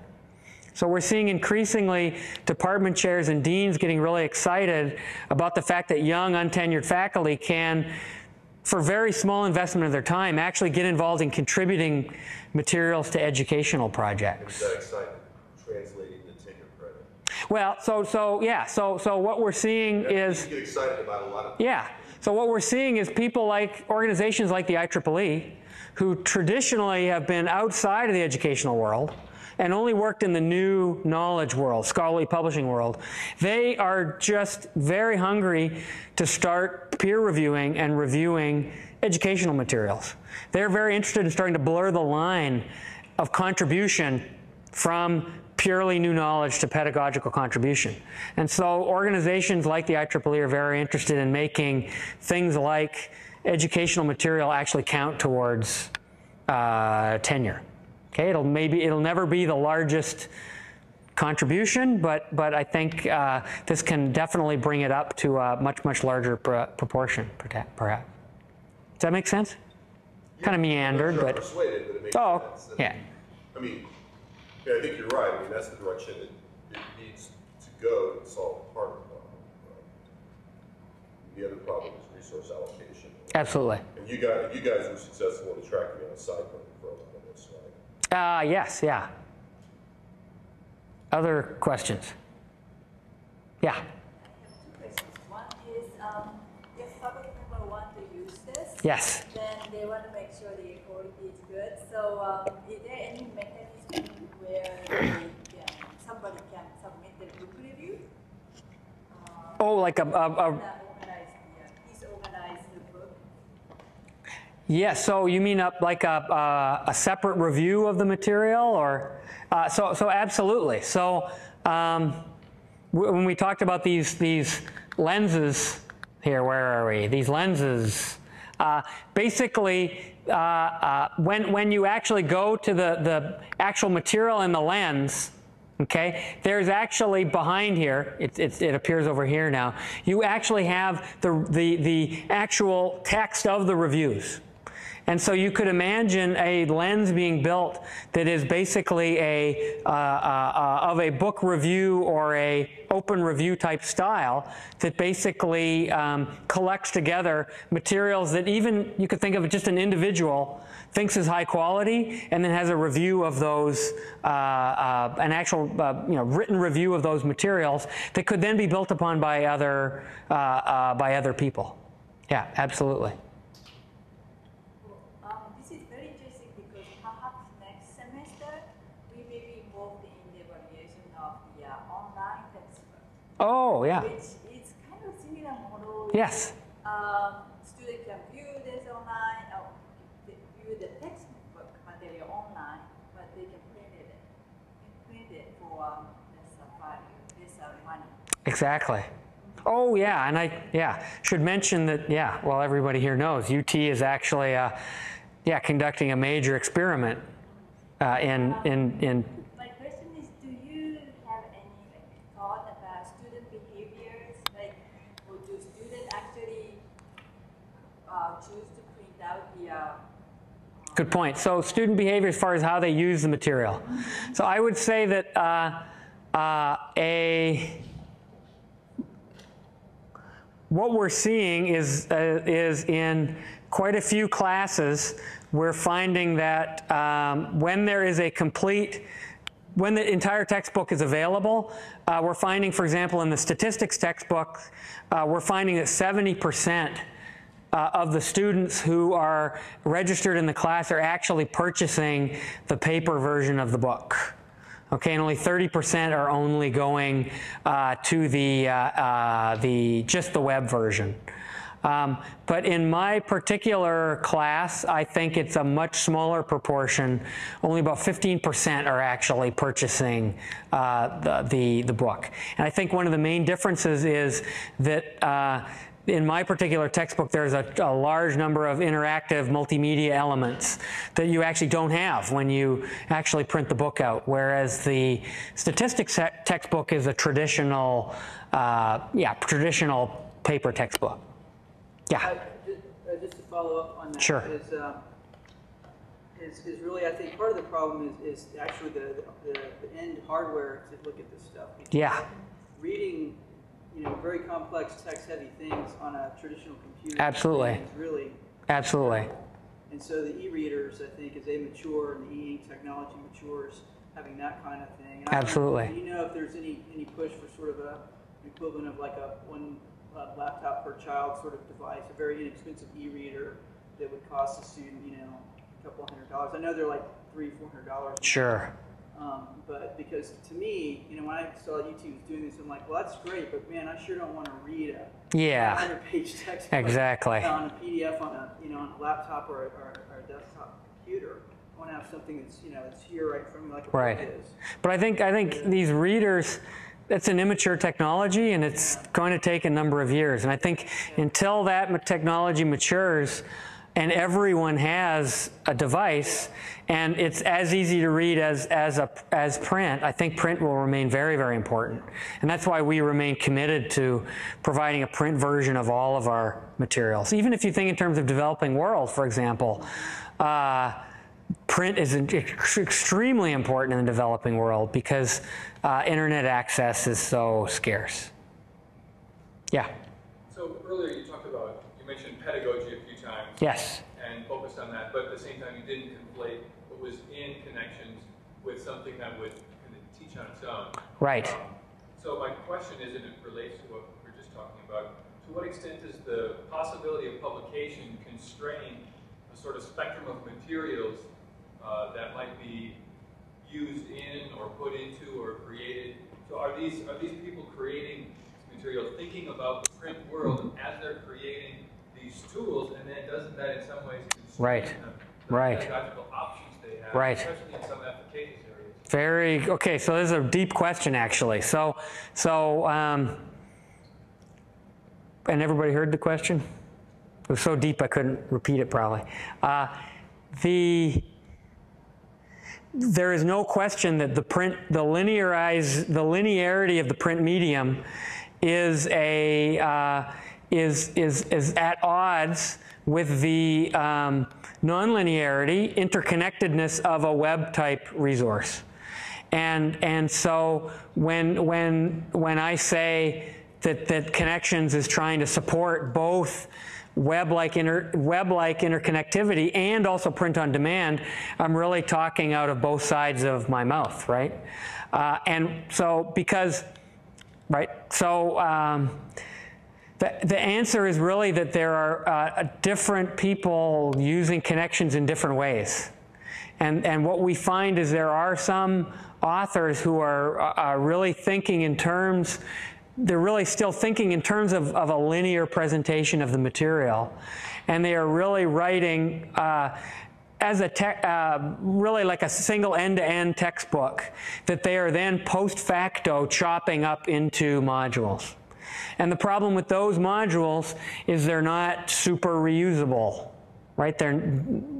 So we're seeing increasingly department chairs and deans getting really excited about the fact that young untenured faculty can, for very small investment of their time, actually get involved in contributing materials to educational projects. Is that excitement translating the tenure credit? Well, so what we're seeing is, you get excited about a lot of things. yeah. So what we're seeing is people like organizations like the IEEE, who traditionally have been outside of the educational world and only worked in the new knowledge world, scholarly publishing world, they are just very hungry to start peer reviewing and reviewing educational materials. They're very interested in starting to blur the line of contribution from purely new knowledge to pedagogical contribution. And so organizations like the IEEE are very interested in making things like educational material actually count towards tenure. Okay, it'll never be the largest contribution, but I think this can definitely bring it up to a much larger proportion, perhaps. Does that make sense? Yeah, kind of meandered, I'm not but persuaded, but it makes sense. Yeah. I mean, yeah, I think you're right. I mean, that's the direction it needs to go to solve part of the problem. The other problem is resource allocation. Absolutely. And you guys were successful in attracting outside money for a lot of this, right? Yes, yeah. Other questions? Yeah. I have two questions. One is, if faculty member want to use this, Yes. then they want to make sure the quality is good. So is there any mechanism where somebody can submit their book review? Oh, like Please organize the book. Yeah, so you mean like a separate review of the material, or so absolutely. So when we talked about these lenses here, where are we? These lenses, basically, when you actually go to the actual material in the lens, okay, there's actually behind here, it appears over here now, you actually have the actual text of the reviews. And so you could imagine a lens being built that is basically of a book review or a open review type style that basically collects together materials that even you could think of just an individual thinks is high quality, and then has a review of those, an actual written review of those materials that could then be built upon by other people. Yeah, absolutely. This is very interesting because perhaps next semester we may be involved in the evaluation of the online textbook. Oh, yeah. Which is kind of similar model. Yes. Students can view this online, or view the textbook material online, but they can print it for lesser money. Exactly. Oh, yeah, and I should mention that, well, everybody here knows UT is actually conducting a major experiment in My question is, do you have any thought about student behaviors? Like choose to print out the Good point. So student behavior as far as how they use the material. So I would say that what we're seeing is in quite a few classes, we're finding that when there is a complete, when the entire textbook is available, we're finding, for example, in the statistics textbook, we're finding that 70% of the students who are registered in the class are actually purchasing the paper version of the book. Okay, and only 30% are only going to just the web version. But in my particular class, I think it's a much smaller proportion. Only about 15% are actually purchasing the book. And I think one of the main differences is that in my particular textbook, there's a large number of interactive multimedia elements that you actually don't have when you actually print the book out, whereas the statistics textbook is a traditional, traditional paper textbook. Yeah. Just to follow up on that, sure. Is really, I think part of the problem is actually the end hardware to look at this stuff. Because yeah. Reading, very complex text-heavy things on a traditional computer. Absolutely. Is really. Absolutely. And so the e-readers, I think, as they mature and the e-ink technology matures, having that kind of thing. And absolutely. Do you know if there's any push for sort of an equivalent of like a one laptop per child sort of device, a very inexpensive e-reader that would cost a student, a couple $100. I know they're like $300-400. Sure. But because to me, when I saw YouTube was doing this, I'm like, well, that's great, but man, I sure don't want to read a 100-page text exactly. on a PDF on a on a laptop or a desktop computer. I want to have something that's that's here right in front of me like a book is. But I think these readers, it's an immature technology, and it's going to take a number of years. And I think until that technology matures, and everyone has a device, and it's as easy to read as print, I think print will remain very, very important. And that's why we remain committed to providing a print version of all of our materials. Even if you think in terms of developing world, for example, print is extremely important in the developing world because internet access is so scarce. Yeah? So earlier you mentioned pedagogy a few times. Yes. And focused on that, but at the same time you didn't conflate what was in Connexions with something that would kind of teach on its own. Right. So my question is, and it relates to what we were just talking about, to what extent does the possibility of publication constrain a sort of spectrum of materials that might be used in or put into or created? So are these people creating material thinking about the print world as they're creating these tools, and then doesn't that in some ways constrain the pedagogical options they have, especially in some applications areas? Okay, so this is a deep question actually. So and everybody heard the question? It was so deep I couldn't repeat it probably. There is no question that the linearity of the print medium is at odds with the nonlinearity, interconnectedness of a web type resource. And so when I say that Connexions is trying to support both web-like interconnectivity and also print on demand, I'm really talking out of both sides of my mouth, right? And so the answer is really that there are different people using Connexions in different ways. And what we find is there are some authors who are really thinking in terms, they're really still thinking in terms of a linear presentation of the material. And they are really writing as really like a single end-to-end textbook that they are then post facto chopping up into modules. And the problem with those modules is they're not super reusable, right?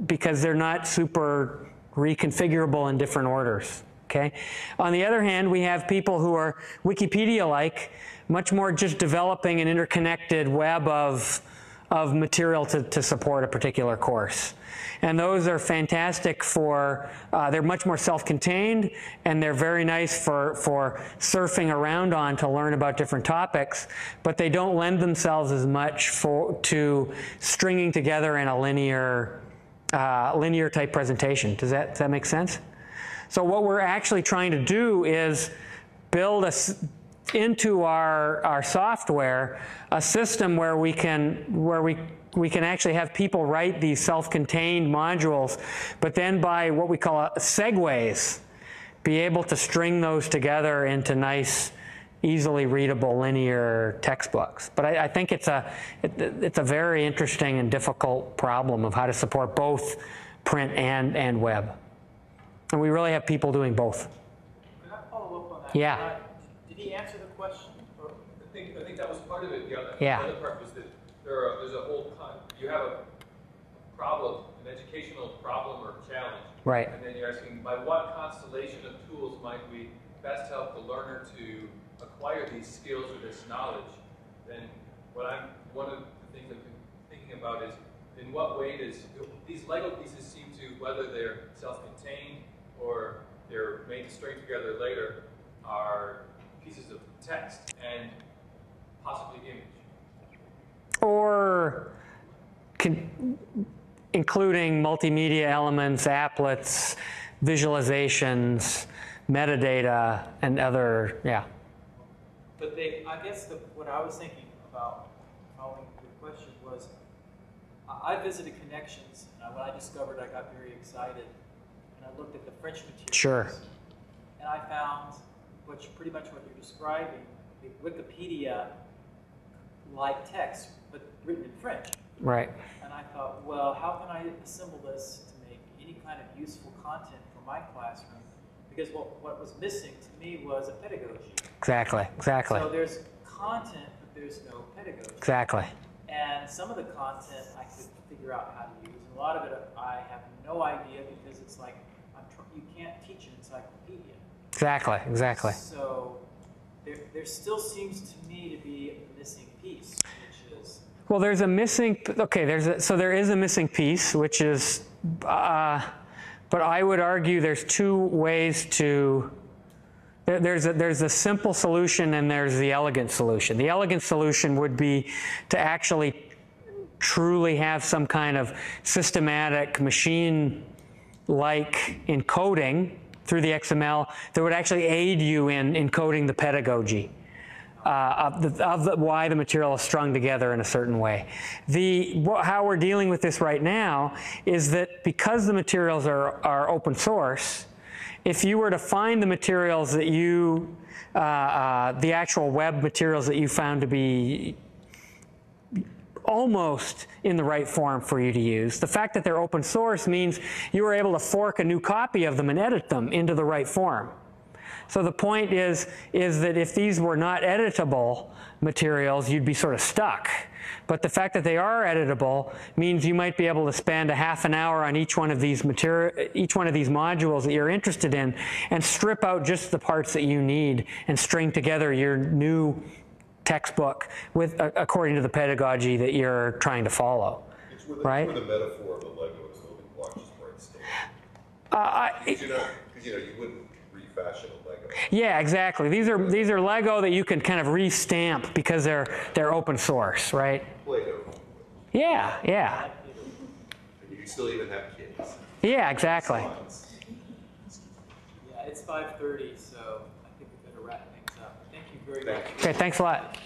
Because they're not super reconfigurable in different orders, okay? On the other hand, we have people who are Wikipedia-like, much more just developing an interconnected web of of material to support a particular course. And those are fantastic for, they're much more self-contained, and they're very nice for surfing around on to learn about different topics, but they don't lend themselves as much to stringing together in a linear type presentation. Does that make sense? So what we're actually trying to do is build into our software a system where we can actually have people write these self-contained modules, but then by what we call segues, be able to string those together into nice, easily readable linear textbooks. But I think it's a very interesting and difficult problem of how to support both print and web. And we really have people doing both. Can I follow up on that? Yeah. Did he answer the question? Or? I think that was part of it. The other part was that there's a whole you have a problem, an educational problem or challenge, right? And then you're asking, by what constellation of tools might we best help the learner to acquire these skills or this knowledge? Then one of the things I've been thinking about is, in what way does these Lego pieces seem to, whether they're self-contained or they're made to string together later, are pieces of text and possibly image. Or including multimedia elements, applets, visualizations, metadata, and other, yeah. But I guess what I was thinking about following your question was, I visited Connexions, and when I discovered, I got very excited, and I looked at the French materials. Sure. And I found pretty much what you're describing, the Wikipedia-like text, but written in French. Right. And I thought, well, how can I assemble this to make any kind of useful content for my classroom? Because what was missing to me was a pedagogy. Exactly. So there's content, but there's no pedagogy. Exactly. And some of the content I could figure out how to use. And a lot of it I have no idea, because it's like, you can't teach an encyclopedia. Exactly. So there still seems to me to be a missing piece, which is... Well, there's a missing, okay, so there is a missing piece, which is, but I would argue there's two ways to, there's a simple solution and there's the elegant solution. The elegant solution would be to actually truly have some kind of systematic machine-like encoding through the XML that would actually aid you in encoding the pedagogy of why the material is strung together in a certain way. How we're dealing with this right now is that because the materials are open source, if you were to find the materials that you, the actual web materials that you found to be almost in the right form for you to use, the fact that they're open source means you were able to fork a new copy of them and edit them into the right form. So the point is that if these were not editable materials, you'd be sort of stuck. But the fact that they are editable means you might be able to spend a half an hour on each one of these modules that you're interested in, and strip out just the parts that you need and string together your new textbook according to the pedagogy that you're trying to follow. It's where right? The metaphor of the Lego building blocks just breaks down. Because you wouldn't refashion a Lego. Yeah, exactly. These are Lego that you can kind of restamp because they're open source, right? Play-Doh. Yeah. And you can still even have kids. Yeah, exactly. Yeah, it's 5:30, so I think we better wrap things up. Thank you very much. Okay, thanks a lot.